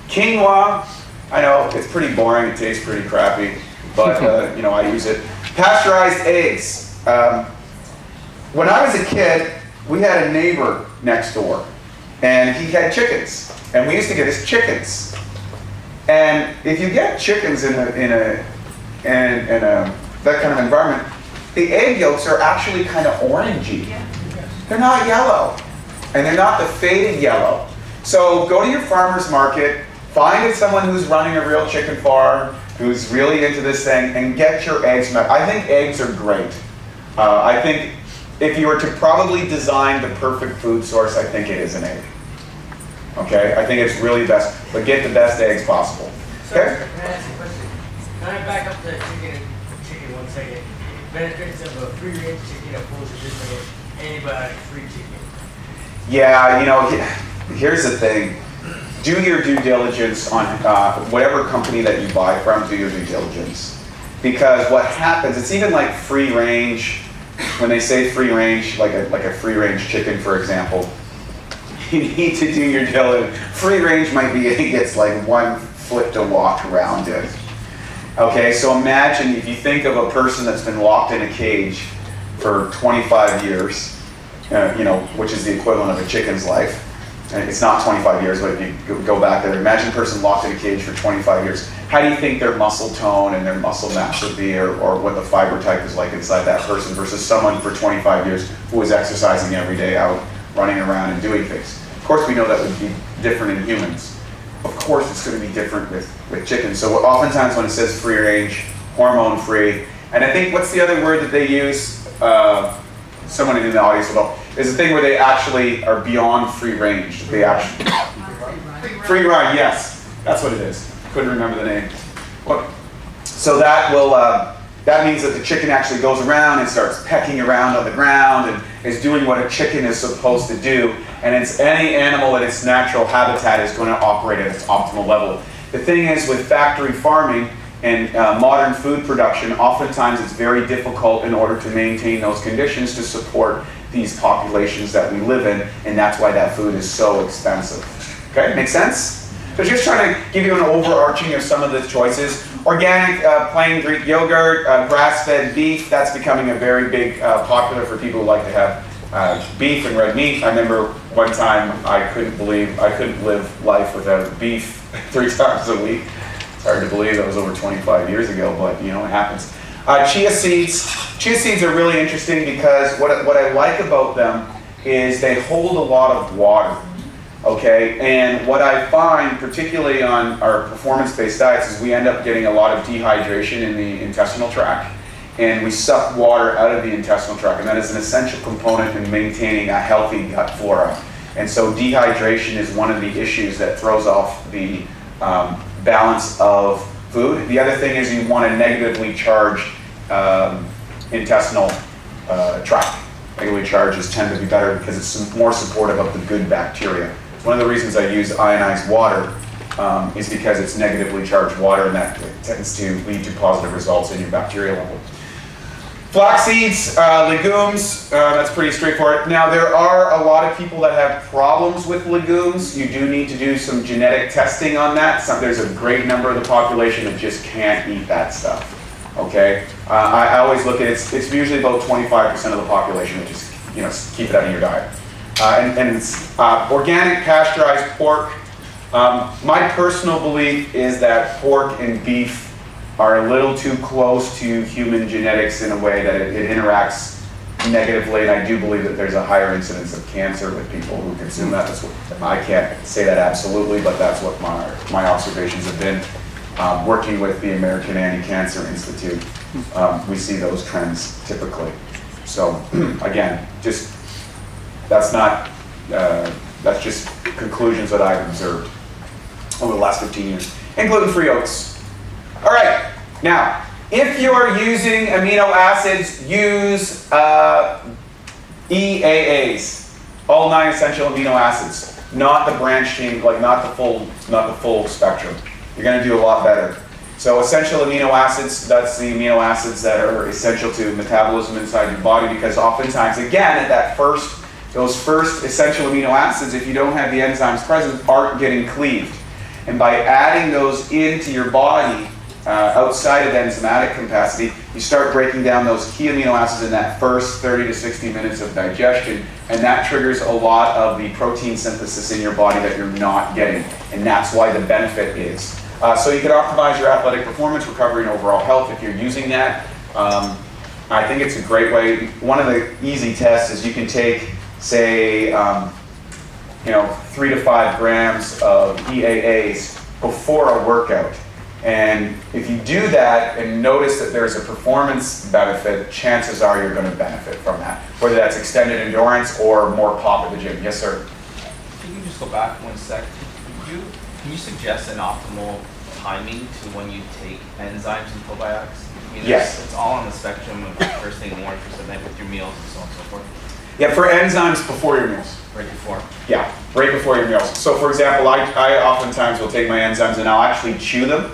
Quinoa, I know it's pretty boring, it tastes pretty crappy, but I use it. Pasteurized eggs. When I was a kid, we had a neighbor next door, and he had chickens, and we used to get his chickens. And if you get chickens in that kind of environment, the egg yolks are actually kind of orangey. They're not yellow, and they're not the faded yellow. So go to your farmer's market, find someone who's running a real chicken farm, who's really into this thing, and get your eggs met. I think eggs are great. I think if you were to probably design the perfect food source, I think it is an egg. Okay, I think it's really best, but get the best eggs possible. Okay? Can I ask a question? Can I back up the chicken 1 second? Benefits of a free-range chicken opposed to just an antibiotic-free chicken. Yeah, here's the thing. Do your due diligence on whatever company that you buy from, do your due diligence. Because what happens, it's even like free range, when they say free range, like a free range chicken, for example, you need to do your diligence. Free range might be, it gets like 1 foot to walk around it. Okay, so imagine if you think of a person that's been locked in a cage for 25 years, which is the equivalent of a chicken's life. And it's not 25 years, but if you go back there, imagine a person locked in a cage for 25 years. How do you think their muscle tone and their muscle mass would be, or what the fiber type is like inside that person versus someone for 25 years who was exercising every day out, running around and doing things? Of course we know that would be different in humans. Of course it's going to be different with chickens. So oftentimes when it says free range, hormone free, and I think what's the other word that they use, someone in the audience will know, is the thing where they actually are beyond free range. They actually free run, yes, that's what it is. Couldn't remember the name. So that will that means that the chicken actually goes around and starts pecking around on the ground and is doing what a chicken is supposed to do. And it's any animal in its natural habitat is going to operate at its optimal level. The thing is, with factory farming and modern food production, oftentimes it's very difficult in order to maintain those conditions to support these populations that we live in, and that's why that food is so expensive. Okay, make sense? So just trying to give you an overarching of some of the choices. Organic, plain Greek yogurt, grass-fed beef, that's becoming a very big popular for people who like to have beef and red meat. I remember one time I couldn't live life without beef 3 times a week. It's hard to believe that was over 25 years ago, but it happens. Chia seeds are really interesting because what I like about them is they hold a lot of water. Okay, and what I find, particularly on our performance-based diets, is we end up getting a lot of dehydration in the intestinal tract, and we suck water out of the intestinal tract, and that is an essential component in maintaining a healthy gut flora. And so dehydration is one of the issues that throws off the balance of food. The other thing is you want a negatively charged intestinal tract. Negatively charged tend to be better because it's more supportive of the good bacteria. One of the reasons I use ionized water is because it's negatively charged water, and that tends to lead to positive results in your bacterial level. Flax seeds, legumes, that's pretty straightforward. Now there are a lot of people that have problems with legumes. You do need to do some genetic testing on that. There's a great number of the population that just can't eat that stuff. Okay, I always look at it's usually about 25% of the population that just keep it out of your diet. Organic pasteurized pork. My personal belief is that pork and beef are a little too close to human genetics in a way that it interacts negatively, and I do believe that there's a higher incidence of cancer with people who consume that. That's what, I can't say that absolutely, but that's what my observations have been. Working with the American Anti-Cancer Institute, we see those trends typically. So again, just that's just conclusions that I've observed over the last 15 years. And gluten-free oats. All right, now, if you're using amino acids, use EAAs, all 9 essential amino acids, not the branched chain, like not the full spectrum. You're going to do a lot better. So essential amino acids, that's the amino acids that are essential to metabolism inside your body, because oftentimes, again, at those first essential amino acids, if you don't have the enzymes present, aren't getting cleaved. And by adding those into your body, outside of enzymatic capacity, you start breaking down those key amino acids in that first 30 to 60 minutes of digestion, and that triggers a lot of the protein synthesis in your body that you're not getting, and that's why the benefit is. So you can optimize your athletic performance, recovery, and overall health if you're using that. I think it's a great way. One of the easy tests is you can take, say, 3 to 5 grams of EAAs before a workout. And if you do that and notice that there's a performance benefit, chances are you're going to benefit from that, whether that's extended endurance or more pop at the gym. Yes, sir? Can you just go back 1 sec? Can you suggest an optimal timing to when you take enzymes and probiotics? I mean, Yes. It's all on the spectrum of first thing in the morning, first thing at night with your meals and so on and so forth. Yeah, for enzymes before your meals. Right before. Yeah, right before your meals. So for example, I oftentimes will take my enzymes and I'll actually chew them.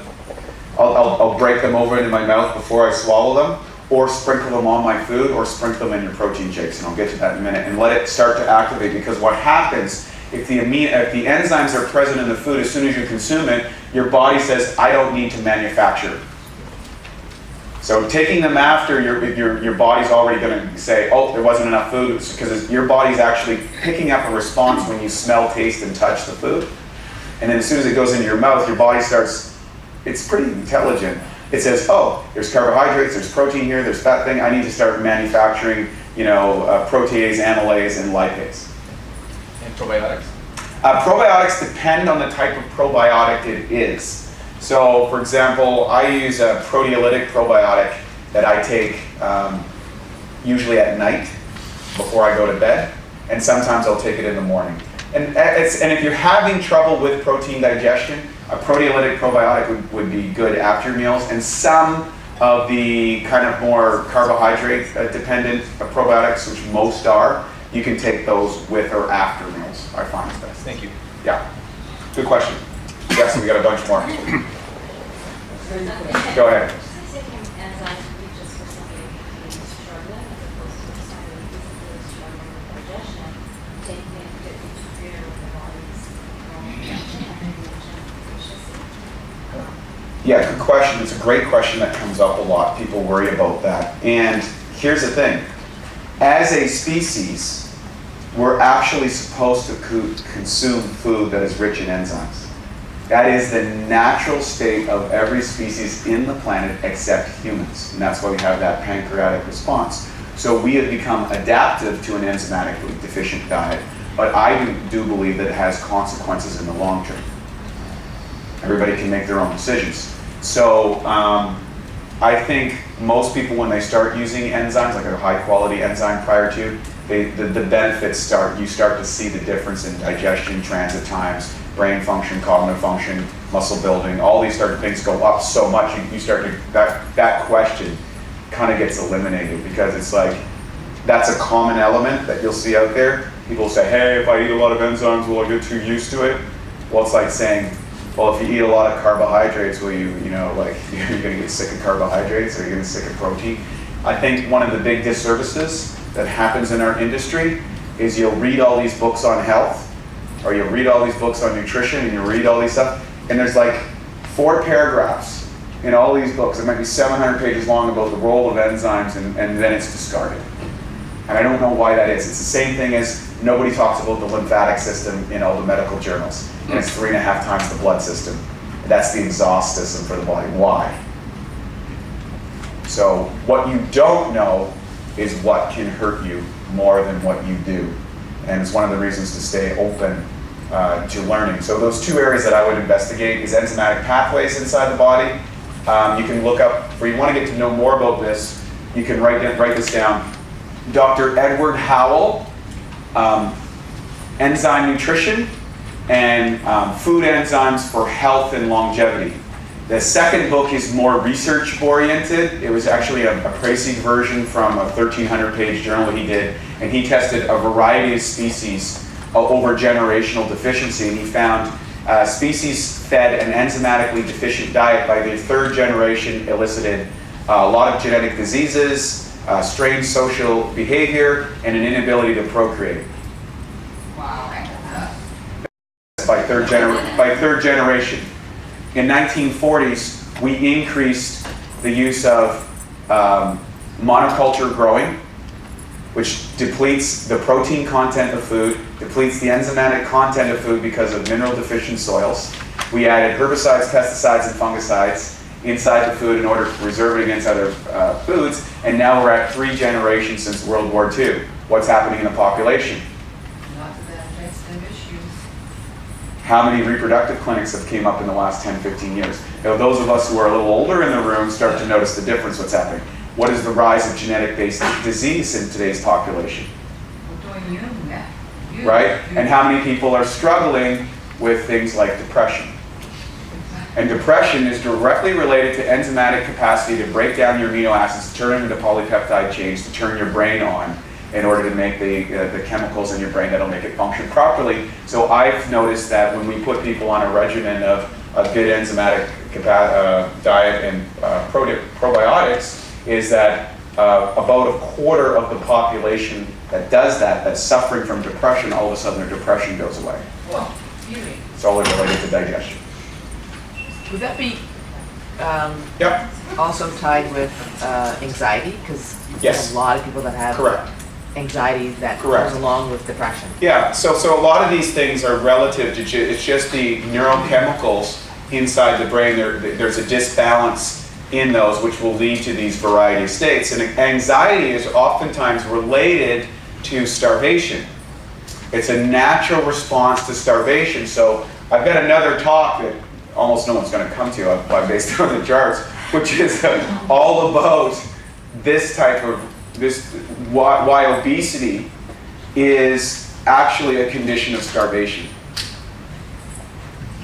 I'll break them over into my mouth before I swallow them, or sprinkle them on my food, or sprinkle them in your protein shakes, and I'll get to that in a minute, and let it start to activate, because what happens, if the enzymes are present in the food as soon as you consume it, your body says, I don't need to manufacture. So taking them after, your body's already going to say, oh, there wasn't enough food, because your body's actually picking up a response when you smell, taste, and touch the food. And then as soon as it goes into your mouth, your body starts, it's pretty intelligent. It says, oh, there's carbohydrates, there's protein here, there's fat thing, I need to start manufacturing, protease, amylase, and lipase. And probiotics? Probiotics depend on the type of probiotic it is. So, for example, I use a proteolytic probiotic that I take usually at night before I go to bed, and sometimes I'll take it in the morning. And if you're having trouble with protein digestion, a proteolytic probiotic would be good after your meals, and some of the kind of more carbohydrate dependent probiotics, which most are, you can take those with or after meals, I find is best. Thank you. Yeah, good question. Yes, we got a bunch more. Go ahead. Taking enzymes would be just for somebody who's struggling as opposed to somebody who's really struggling with digestion, taking it could interfere with the body's normal function and efficiency. Yeah, good question. It's a great question that comes up a lot. People worry about that. And here's the thing. As a species, we're actually supposed to consume food that is rich in enzymes. That is the natural state of every species in the planet except humans. And that's why we have that pancreatic response. So we have become adaptive to an enzymatically deficient diet. But I do believe that it has consequences in the long term. Everybody can make their own decisions. So I think most people, when they start using enzymes, like a high quality enzyme prior to, the benefits start. You start to see the difference in digestion, transit times, brain function, cognitive function, muscle building. All these sort of things go up so much. You start to, that question kind of gets eliminated, because it's like, that's a common element that you'll see out there. People say, hey, if I eat a lot of enzymes, will I get too used to it? Well, it's like saying, well, if you eat a lot of carbohydrates, will you, you're going to get sick of carbohydrates, or you're going to get sick of protein? I think one of the big disservices that happens in our industry is you'll read all these books on health, or you'll read all these books on nutrition, and you'll read all these stuff, and there's like 4 paragraphs in all these books. It might be 700 pages long about the role of enzymes, and then it's discarded. And I don't know why that is. It's the same thing as nobody talks about the lymphatic system in all the medical journals, and it's 3.5 times the blood system. That's the exhaust system for the body. Why? So what you don't know is what can hurt you more than what you do. And it's one of the reasons to stay open to learning. So those two areas that I would investigate is enzymatic pathways inside the body. You can look up, if you want to get to know more about this, you can write this down. Dr. Edward Howell, Enzyme Nutrition and Food Enzymes for Health and Longevity. The second book is more research oriented. It was actually a Precy version from a 1,300-page journal he did, and he tested a variety of species over generational deficiency, and he found species fed an enzymatically deficient diet by their third generation elicited a lot of genetic diseases, strained social behavior, and an inability to procreate. Wow. By third generation. In 1940s, we increased the use of monoculture growing, which depletes the protein content of food, depletes the enzymatic content of food because of mineral deficient soils. We added herbicides, pesticides, and fungicides inside the food in order to preserve it against other foods, and now we're at 3 generations since World War II. What's happening in the population? Not that affects them issues. How many reproductive clinics have came up in the last 10, 15 years? Now, those of us who are a little older in the room start to notice the difference what's happening. What is the rise of genetic-based disease in today's population? Right? And how many people are struggling with things like depression? And depression is directly related to enzymatic capacity to break down your amino acids, to turn them into polypeptide chains, to turn your brain on in order to make the chemicals in your brain that'll make it function properly. So I've noticed that when we put people on a regimen of a good enzymatic diet and probiotics, is that about a quarter of the population that does that, that's suffering from depression, all of a sudden their depression goes away. Well, beauty. It's all related to digestion. Would that be Yep, also tied with anxiety? Because Yes. there's a lot of people that have correct. anxiety that Correct. goes along with depression. Yeah, so a lot of these things are relative to, it's just the neurochemicals inside the brain. There's a disbalance in those which will lead to these variety of states. And anxiety is oftentimes related to starvation. It's a natural response to starvation. So I've got another talk that almost no one's going to come to based on the charts, which is all about this type of, why obesity is actually a condition of starvation.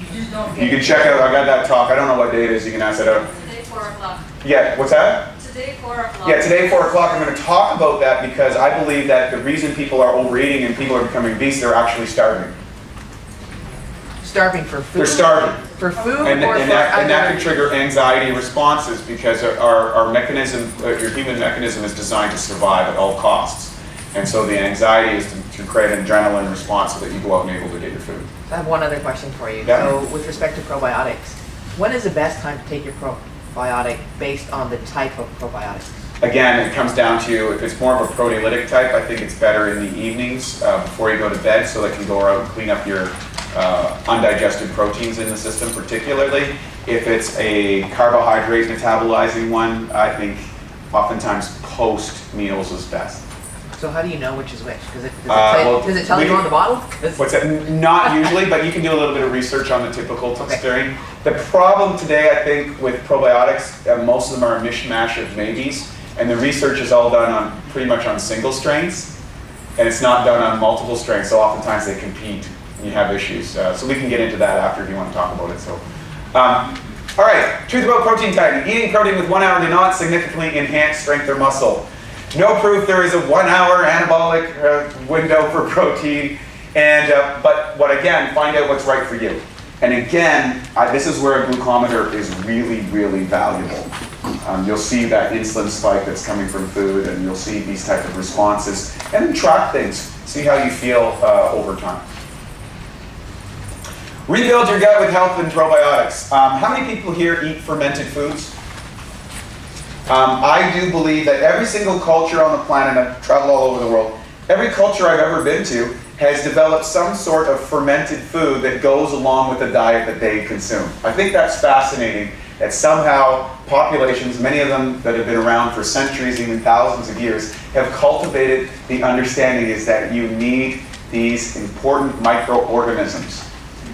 You just don't get. You can check out, I got that talk, I don't know what day it is, you can ask that out. Today, 4 o'clock. Yeah, what's that? Today, 4 o'clock. Yeah, today 4 o'clock I'm going to talk about that because I believe that the reason people are overeating and people are becoming obese, they're actually starving. Starving for food? They're starving. For food And or for that other... can trigger anxiety responses because our mechanism, your human mechanism is designed to survive at all costs. And so the anxiety is to create an adrenaline response so that you go out and able to get your food. I have one other question for you. Yeah. So with respect to probiotics, when is the best time to take your probiotic based on the type of probiotic? Again, it comes down to, if it's more of a proteolytic type, I think it's better in the evenings before you go to bed so that can go out and clean up your undigested proteins in the system particularly. If it's a carbohydrate metabolizing one, I think oftentimes post meals is best. So how do you know which is which? Does it well, tell you on the bottle? 'Cause- What's that? Not usually, but you can do a little bit of research on the typical strain. The problem today, I think, with probiotics, most of them are a mishmash of maybes, and the research is all done on pretty much on single strains, and it's not done on multiple strains, so oftentimes they compete and you have issues. So we can get into that after if you want to talk about it. So, all right, truth about protein typing. Eating protein with 1 hour do not significantly enhance strength or muscle. No proof there is a 1 hour anabolic window for protein, and but again, find out what's right for you. And again, this is where a glucometer is really, really valuable. You'll see that insulin spike that's coming from food, and you'll see these type of responses, and then track things. See how you feel over time. Rebuild your gut with health and probiotics. How many people here eat fermented foods? I do believe that every single culture on the planet, I've traveled all over the world, every culture I've ever been to has developed some sort of fermented food that goes along with the diet that they consume. I think that's fascinating that somehow populations, many of them that have been around for centuries, even thousands of years, have cultivated the understanding is that you need these important microorganisms.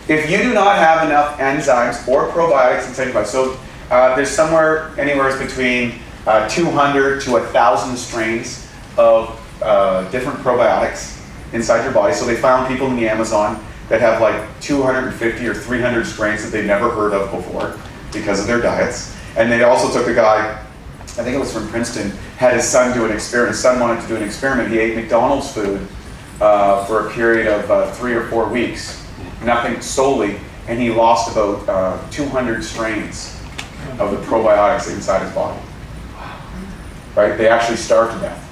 If you do not have enough enzymes or probiotics inside your body, so there's somewhere anywhere between 200 to 1,000 strains of different probiotics inside your body. So they found people in the Amazon that have like 250 or 300 strains that they've never heard of before because of their diets. And they also took a guy, I think it was from Princeton, had his son do an experiment. His son wanted to do an experiment. He ate McDonald's food for a period of 3 or 4 weeks, nothing solely, and he lost about 200 strains of the probiotics inside his body. Right? They actually starved to death.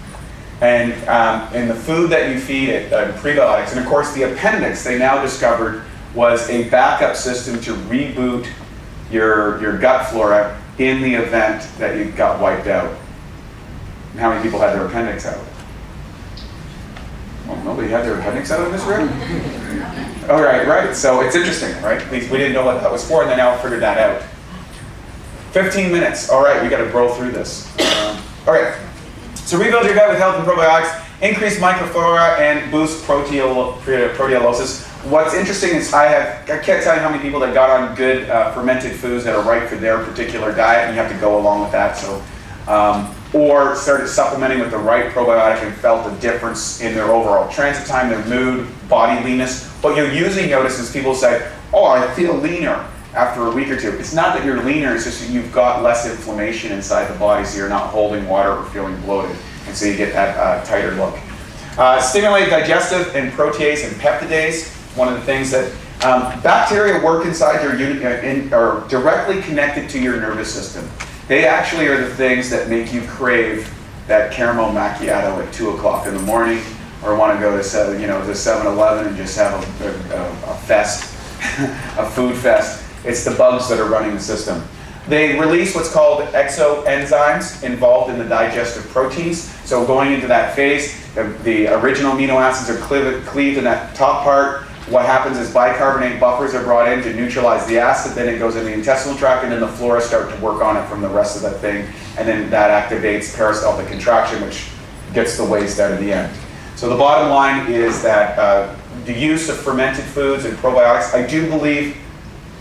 And the food that you feed it, prebiotics, and of course the appendix they now discovered was a backup system to reboot your gut flora in the event that you got wiped out. And how many people had their appendix out? Well, nobody had their appendix out in this room? All right, right. So it's interesting, right? We didn't know what that was for, and they now figured that out. 15 minutes. All right, we got to bro through this. All right. So rebuild your gut with health and probiotics, increase microflora, and boost proteolysis. What's interesting is I can't tell you how many people that got on good fermented foods that are right for their particular diet, and you have to go along with that. So, or started supplementing with the right probiotic and felt a difference in their overall transit time, their mood, body leanness. What you usually notice is people say, "Oh, I feel leaner after a week or two." It's not that you're leaner, it's just that you've got less inflammation inside the body, so you're not holding water or feeling bloated, and so you get that tighter look. Stimulate digestive and protease and peptidase. One of the things that bacteria work inside your unit are directly connected to your nervous system. They actually are the things that make you crave that caramel macchiato at 2 o'clock in the morning, or want to go to 7-Eleven and just have a fest, a food fest. It's the bugs that are running the system. They release what's called exoenzymes involved in the digestive proteins. So going into that phase, the original amino acids are cleaved in that top part. What happens is bicarbonate buffers are brought in to neutralize the acid, then it goes in the intestinal tract, and then the flora start to work on it from the rest of that thing, and then that activates peristaltic contraction, which gets the waste out of the end. So the bottom line is that the use of fermented foods and probiotics, I do believe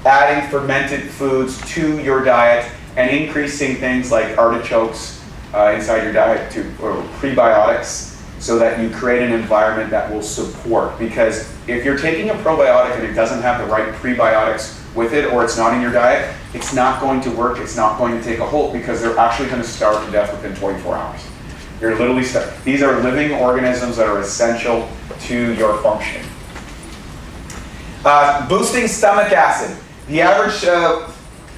adding fermented foods to your diet and increasing things like artichokes inside your diet or prebiotics, so that you create an environment that will support. Because if you're taking a probiotic and it doesn't have the right prebiotics with it, or it's not in your diet, it's not going to work, it's not going to take a hold, because they're actually going to starve to death within 24 hours. You're literally stuck. These are living organisms that are essential to your functioning. Boosting stomach acid. The average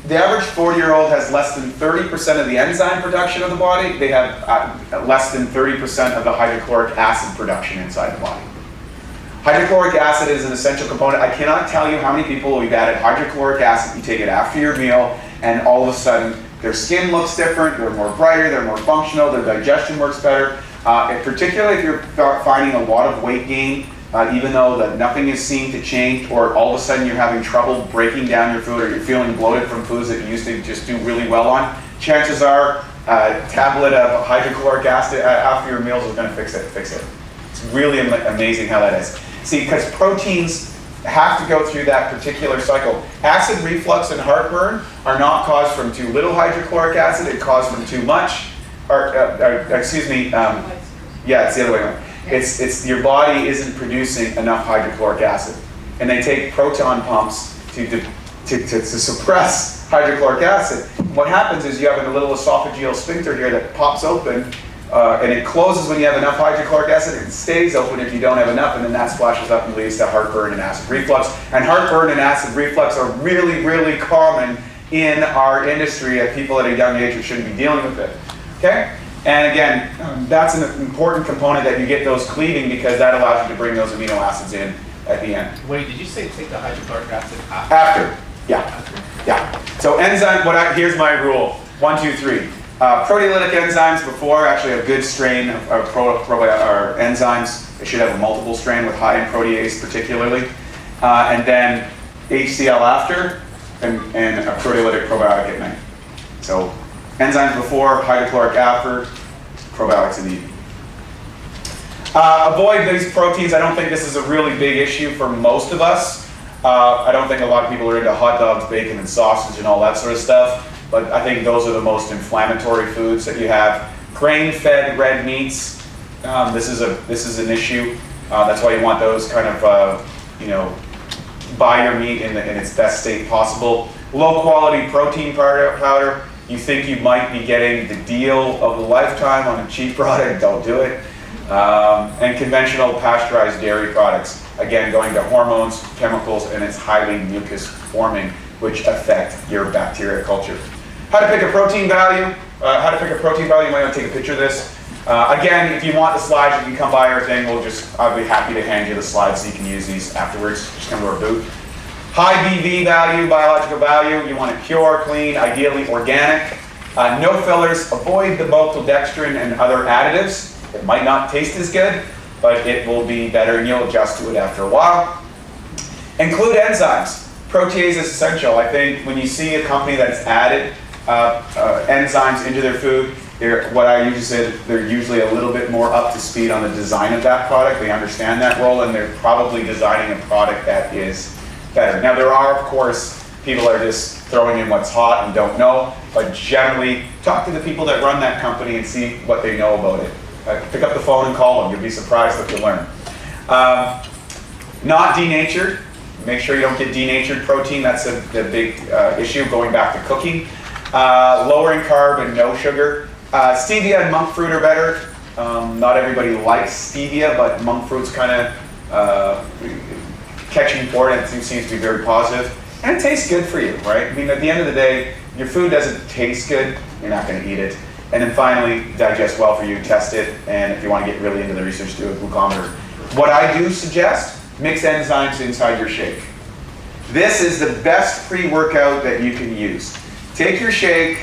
40-year-old has less than 30% of the enzyme production of the body. They have less than 30% of the hydrochloric acid production inside the body. Hydrochloric acid is an essential component. I cannot tell you how many people we've added hydrochloric acid. You take it after your meal, and all of a sudden their skin looks different, they're more brighter, they're more functional, their digestion works better. Particularly if you're finding a lot of weight gain, even though nothing is seen to change, or all of a sudden you're having trouble breaking down your food, or you're feeling bloated from foods that you used to just do really well on, chances are a tablet of hydrochloric acid after your meals is going to fix it. It's really amazing how that is. See, because proteins have to go through that particular cycle. Acid reflux and heartburn are not caused from too little hydrochloric acid, it's caused from too much, it's the other way around. It's your body isn't producing enough hydrochloric acid, and they take proton pumps to suppress hydrochloric acid. What happens is you have a little esophageal sphincter here that pops open, and it closes when you have enough hydrochloric acid. It stays open if you don't have enough, and then that splashes up and leads to heartburn and acid reflux. And heartburn and acid reflux are really, really common in our industry at people at a young age who shouldn't be dealing with it. Okay? And again, that's an important component that you get those cleaving, because that allows you to bring those amino acids in at the end. Wait, did you say take the hydrochloric acid After, yeah. So enzyme, here's my rule, 1, 2, 3. Proteolytic enzymes before actually a good strain of enzymes. They should have a multiple strain with high in protease particularly. And then HCl after, and a proteolytic probiotic at night. So enzymes before, hydrochloric after, probiotics in the evening. Avoid these proteins. I don't think this is a really big issue for most of us. I don't think a lot of people are into hot dogs, bacon, and sausage and all that sort of stuff, but I think those are the most inflammatory foods that you have. Grain-fed red meats, this is an issue. That's why you want those kind of, buy your meat in its best state possible. Low-quality protein powder. You think you might be getting the deal of a lifetime on a cheap product, don't do it. And conventional pasteurized dairy products. Again, going to hormones, chemicals, and it's highly mucus forming, which affect your bacteria culture. How to pick a protein value. You might want to take a picture of this. Again, if you want the slides, you can come by our thing. I'll be happy to hand you the slides so you can use these afterwards. Just come to our booth. High BV value, biological value. You want it pure, clean, ideally organic. No fillers. Avoid the maltodextrin and other additives. It might not taste as good, but it will be better and you'll adjust to it after a while. Include enzymes. Protease is essential. I think when you see a company that's added enzymes into their food, what I usually say, they're usually a little bit more up to speed on the design of that product. They understand that role and they're probably designing a product that is better. Now there are, of course, people are just throwing in what's hot and don't know, but generally talk to the people that run that company and see what they know about it. Pick up the phone and call them. You'll be surprised what you learn. Not denatured. Make sure you don't get denatured protein. That's the big issue going back to cooking. Lower in carb and no sugar. Stevia and monk fruit are better. Not everybody likes stevia, but monk fruit's kind of catching for it. It seems to be very positive. And it tastes good for you, right? I mean, at the end of the day, your food doesn't taste good, you're not going to eat it. And then finally, digest well for you, test it, and if you want to get really into the research, do a glucometer. What I do suggest, mix enzymes inside your shake. This is the best pre-workout that you can use. Take your shake,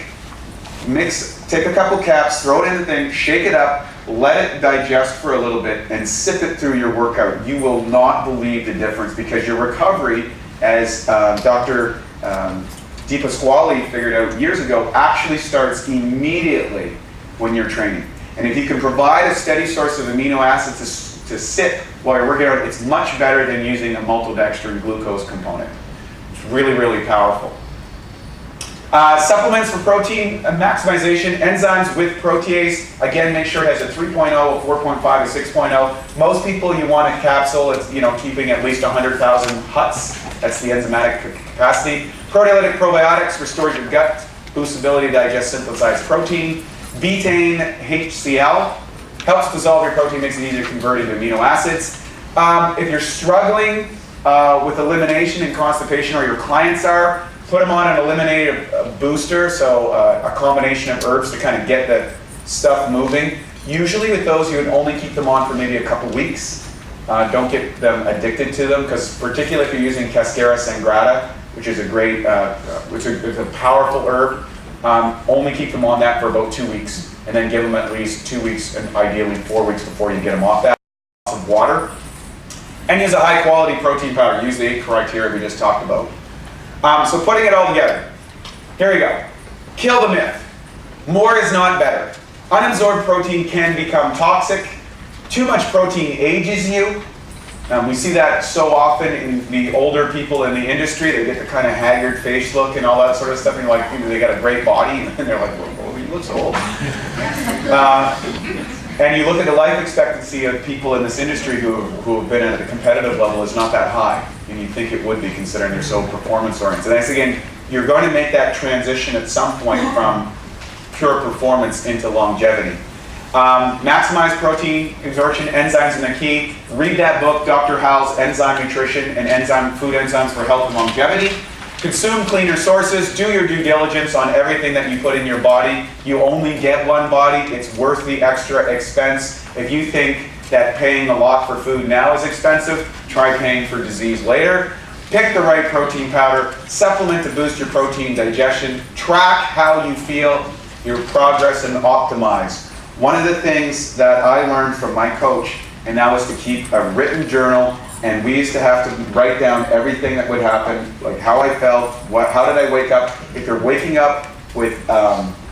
take a couple caps, throw it in the thing, shake it up, let it digest for a little bit, and sip it through your workout. You will not believe the difference because your recovery, as Dr. DePasquale figured out years ago, actually starts immediately when you're training. And if you can provide a steady source of amino acids to sit while you're working out, it's much better than using a maltodextrin glucose component. It's really, really powerful. Supplements for protein maximization, enzymes with protease. Again, make sure it has a 3.0, a 4.5, a 6.0. Most people, you want a capsule. It's keeping at least 100,000 huts. That's the enzymatic capacity. Proteolytic probiotics restores your gut, boosts ability to digest synthesized protein. Betaine HCl helps dissolve your protein, makes it easier to convert into amino acids. If you're struggling with elimination and constipation, or your clients are, put them on an eliminative booster, so a combination of herbs to kind of get the stuff moving. Usually with those, you would only keep them on for maybe a couple weeks. Don't get them addicted to them, because particularly if you're using Cascara sangrata, which is a great, which is a powerful herb, only keep them on that for about 2 weeks, and then give them at least 2 weeks and ideally 4 weeks before you get them off that. Of water, and use a high quality protein powder. Use the 8 criteria we just talked about. So putting it all together, here we go. Kill the myth. More is not better. Unabsorbed protein can become toxic. Too much protein ages you. We see that so often in the older people in the industry. They get the kind of haggard face look and all that sort of stuff. And you're like, they got a great body, and they're like, well, you look so old. And you look at the life expectancy of people in this industry who have been at the competitive level is not that high. And you'd think it would be, considering they're so performance-oriented. And again, you're going to make that transition at some point from pure performance into longevity. Maximize protein absorption, enzymes in the key. Read that book, Dr. Howell's Enzyme Nutrition and Food Enzymes for Health and Longevity. Consume cleaner sources. Do your due diligence on everything that you put in your body. You only get one body. It's worth the extra expense. If you think that paying a lot for food now is expensive, try paying for disease later. Pick the right protein powder. Supplement to boost your protein digestion. Track how you feel, your progress, and optimize. One of the things that I learned from my coach, and that was to keep a written journal, and we used to have to write down everything that would happen, like how I felt, how did I wake up. If you're waking up with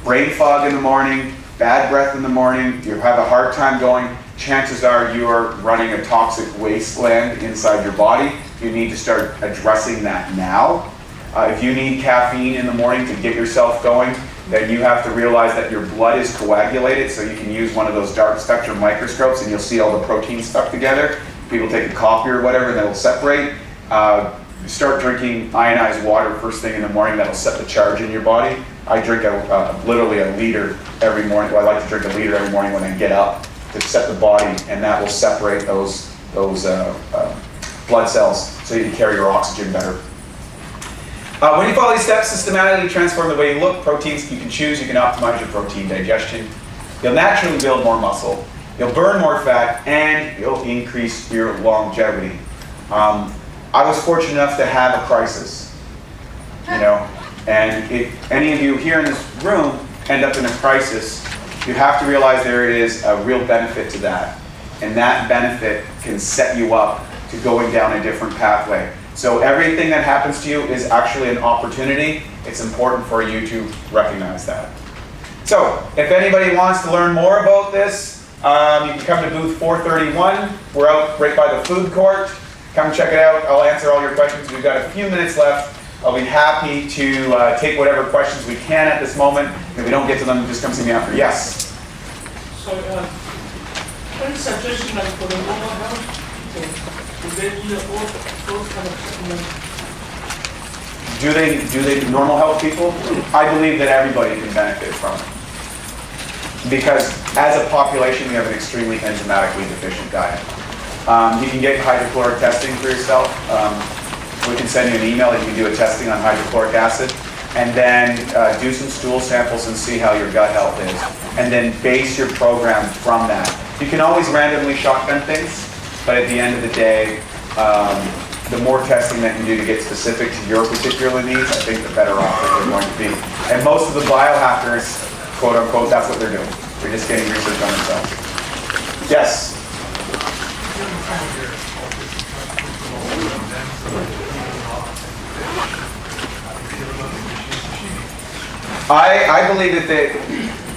brain fog in the morning, bad breath in the morning, you have a hard time going, chances are you are running a toxic wasteland inside your body. You need to start addressing that now. If you need caffeine in the morning to get yourself going, then you have to realize that your blood is coagulated, so you can use one of those dark spectrum microscopes and you'll see all the proteins stuck together. People take a coffee or whatever and that'll separate. Start drinking ionized water first thing in the morning. That'll set the charge in your body. I drink literally a liter every morning. Well, I like to drink a liter every morning when I get up to set the body, and that will separate those blood cells so you can carry your oxygen better. When you follow these steps, systematically transform the way you look. Proteins you can choose. You can optimize your protein digestion. You'll naturally build more muscle. You'll burn more fat, and you'll increase your longevity. I was fortunate enough to have a crisis, and if any of you here in this room end up in a crisis, you have to realize there is a real benefit to that, and that benefit can set you up to going down a different pathway. So everything that happens to you is actually an opportunity. It's important for you to recognize that. So if anybody wants to learn more about this, you can come to booth 431. We're out right by the food court. Come check it out. I'll answer all your questions. We've got a few minutes left. I'll be happy to take whatever questions we can at this moment. If we don't get to them, just come see me after. Yes? So, any suggestion like for the normal health? Do they need those kind of supplements? Do they normal health people? I believe that everybody can benefit from it. Because as a population, we have an extremely enzymatically deficient diet. You can get hydrochloric testing for yourself. We can send you an email that you can do a testing on hydrochloric acid, and then do some stool samples and see how your gut health is. And then base your program from that. You can always randomly shotgun things, but at the end of the day, the more testing that you do to get specific to your particular needs, I think the better off that you're going to be. And most of the biohackers, quote unquote, that's what they're doing. They're just getting research on themselves. Yes? I believe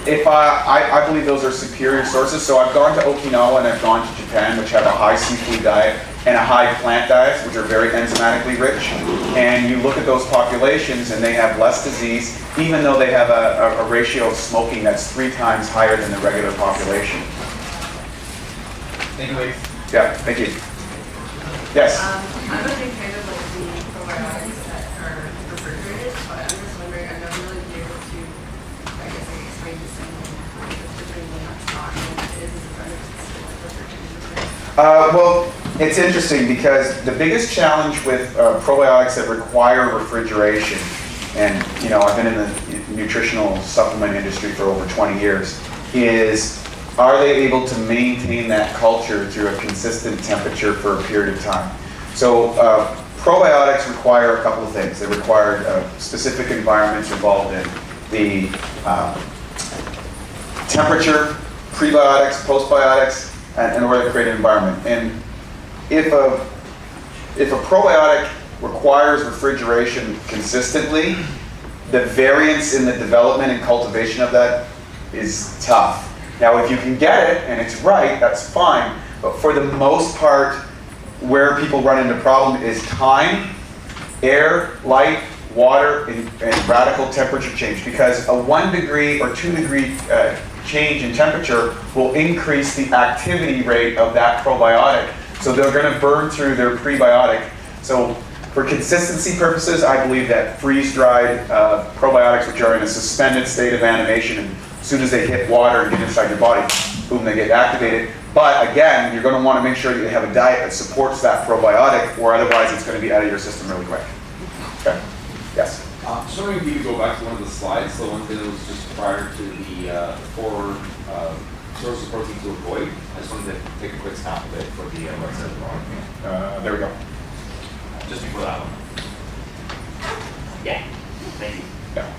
I believe those are superior sources. So I've gone to Okinawa and I've gone to Japan, which have a high seafood diet and a high plant diet, which are very enzymatically rich. And you look at those populations and they have less disease, even though they have a ratio of smoking that's 3 times higher than the regular population. Thank you, Wade. Yeah, thank you. Yes? I'm a big fan of like the probiotics that are refrigerated, but I'm just wondering, I've never really been able to, I guess, explain to someone the difference between when it's not and when it is as a benefit to like refrigerated. Well, it's interesting because the biggest challenge with probiotics that require refrigeration, and I've been in the nutritional supplement industry for over 20 years, is are they able to maintain that culture through a consistent temperature for a period of time? So probiotics require a couple of things. They require specific environments involved in the temperature, prebiotics, postbiotics, and in order to create an environment. And if a probiotic requires refrigeration consistently, the variance in the development and cultivation of that is tough. Now, if you can get it and it's right, that's fine. But for the most part, where people run into problem is time, air, light, water, and radical temperature change. Because a 1 degree or 2 degree change in temperature will increase the activity rate of that probiotic. So they're going to burn through their prebiotic. So for consistency purposes, I believe that freeze-dried probiotics, which are in a suspended state of animation, and as soon as they hit water and get inside your body, boom, they get activated. But again, you're going to want to make sure that you have a diet that supports that probiotic, or otherwise it's going to be out of your system really quick. Okay. Yes? Just wondering if you could go back to one of the slides, the one that was just prior to the 4 sources of protein to avoid. I just wanted to take a quick snap of it for the website of the wrong. There we go. Just before that one. Yeah. Thank you. Yeah.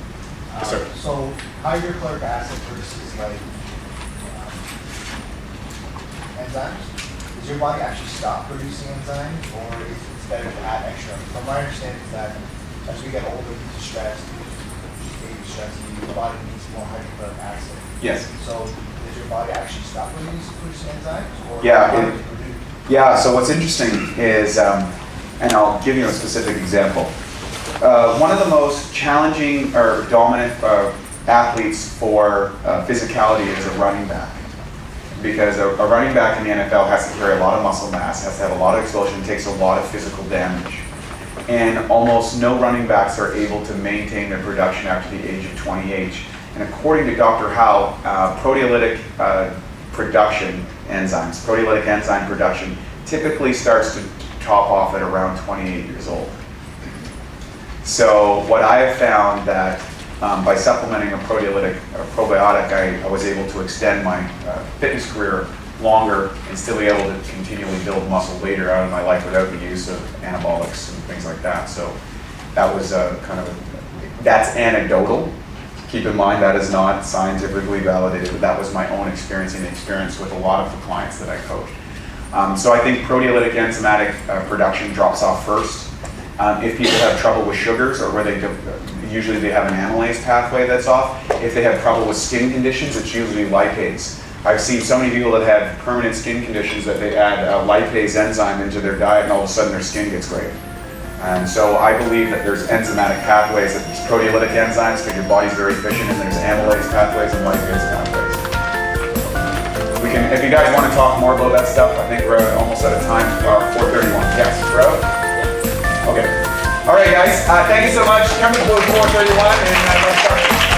Yes, sir. So hydrochloric acid versus like enzymes. Does your body actually stop producing enzymes, or is it better to add extra? From my understanding is that as we get older, we get stressed, we age stress, your body needs more hydrochloric acid. Yes. So does your body actually stop producing enzymes? Or Yeah, your it- body produce? Yeah, so what's interesting is, and I'll give you a specific example. One of the most challenging or dominant athletes for physicality is a running back. Because a running back in the NFL has to carry a lot of muscle mass, has to have a lot of explosion, takes a lot of physical damage. And almost no running backs are able to maintain their production after the age of 28. And according to Dr. Howe, proteolytic production enzymes, proteolytic enzyme production, typically starts to top off at around 28 years old. So what I have found that by supplementing a proteolytic probiotic, I was able to extend my fitness career longer and still be able to continually build muscle later out of my life without the use of anabolics and things like that. So that was that's anecdotal. Keep in mind that is not scientifically validated, but that was my own experience and experience with a lot of the clients that I coached. So I think proteolytic enzymatic production drops off first. If people have trouble with sugars or where usually they have an amylase pathway that's off. If they have trouble with skin conditions, it's usually lipase. I've seen so many people that have permanent skin conditions that they add a lipase enzyme into their diet and all of a sudden their skin gets great. And so I believe that there's enzymatic pathways, that there's proteolytic enzymes because your body's very efficient, and there's amylase pathways and lipase pathways. If you guys want to talk more about that stuff, I think we're almost out of time. 4:31. Yes, bro? Okay. All right, guys. Thank you so much. Come to the 4:31 and let's start.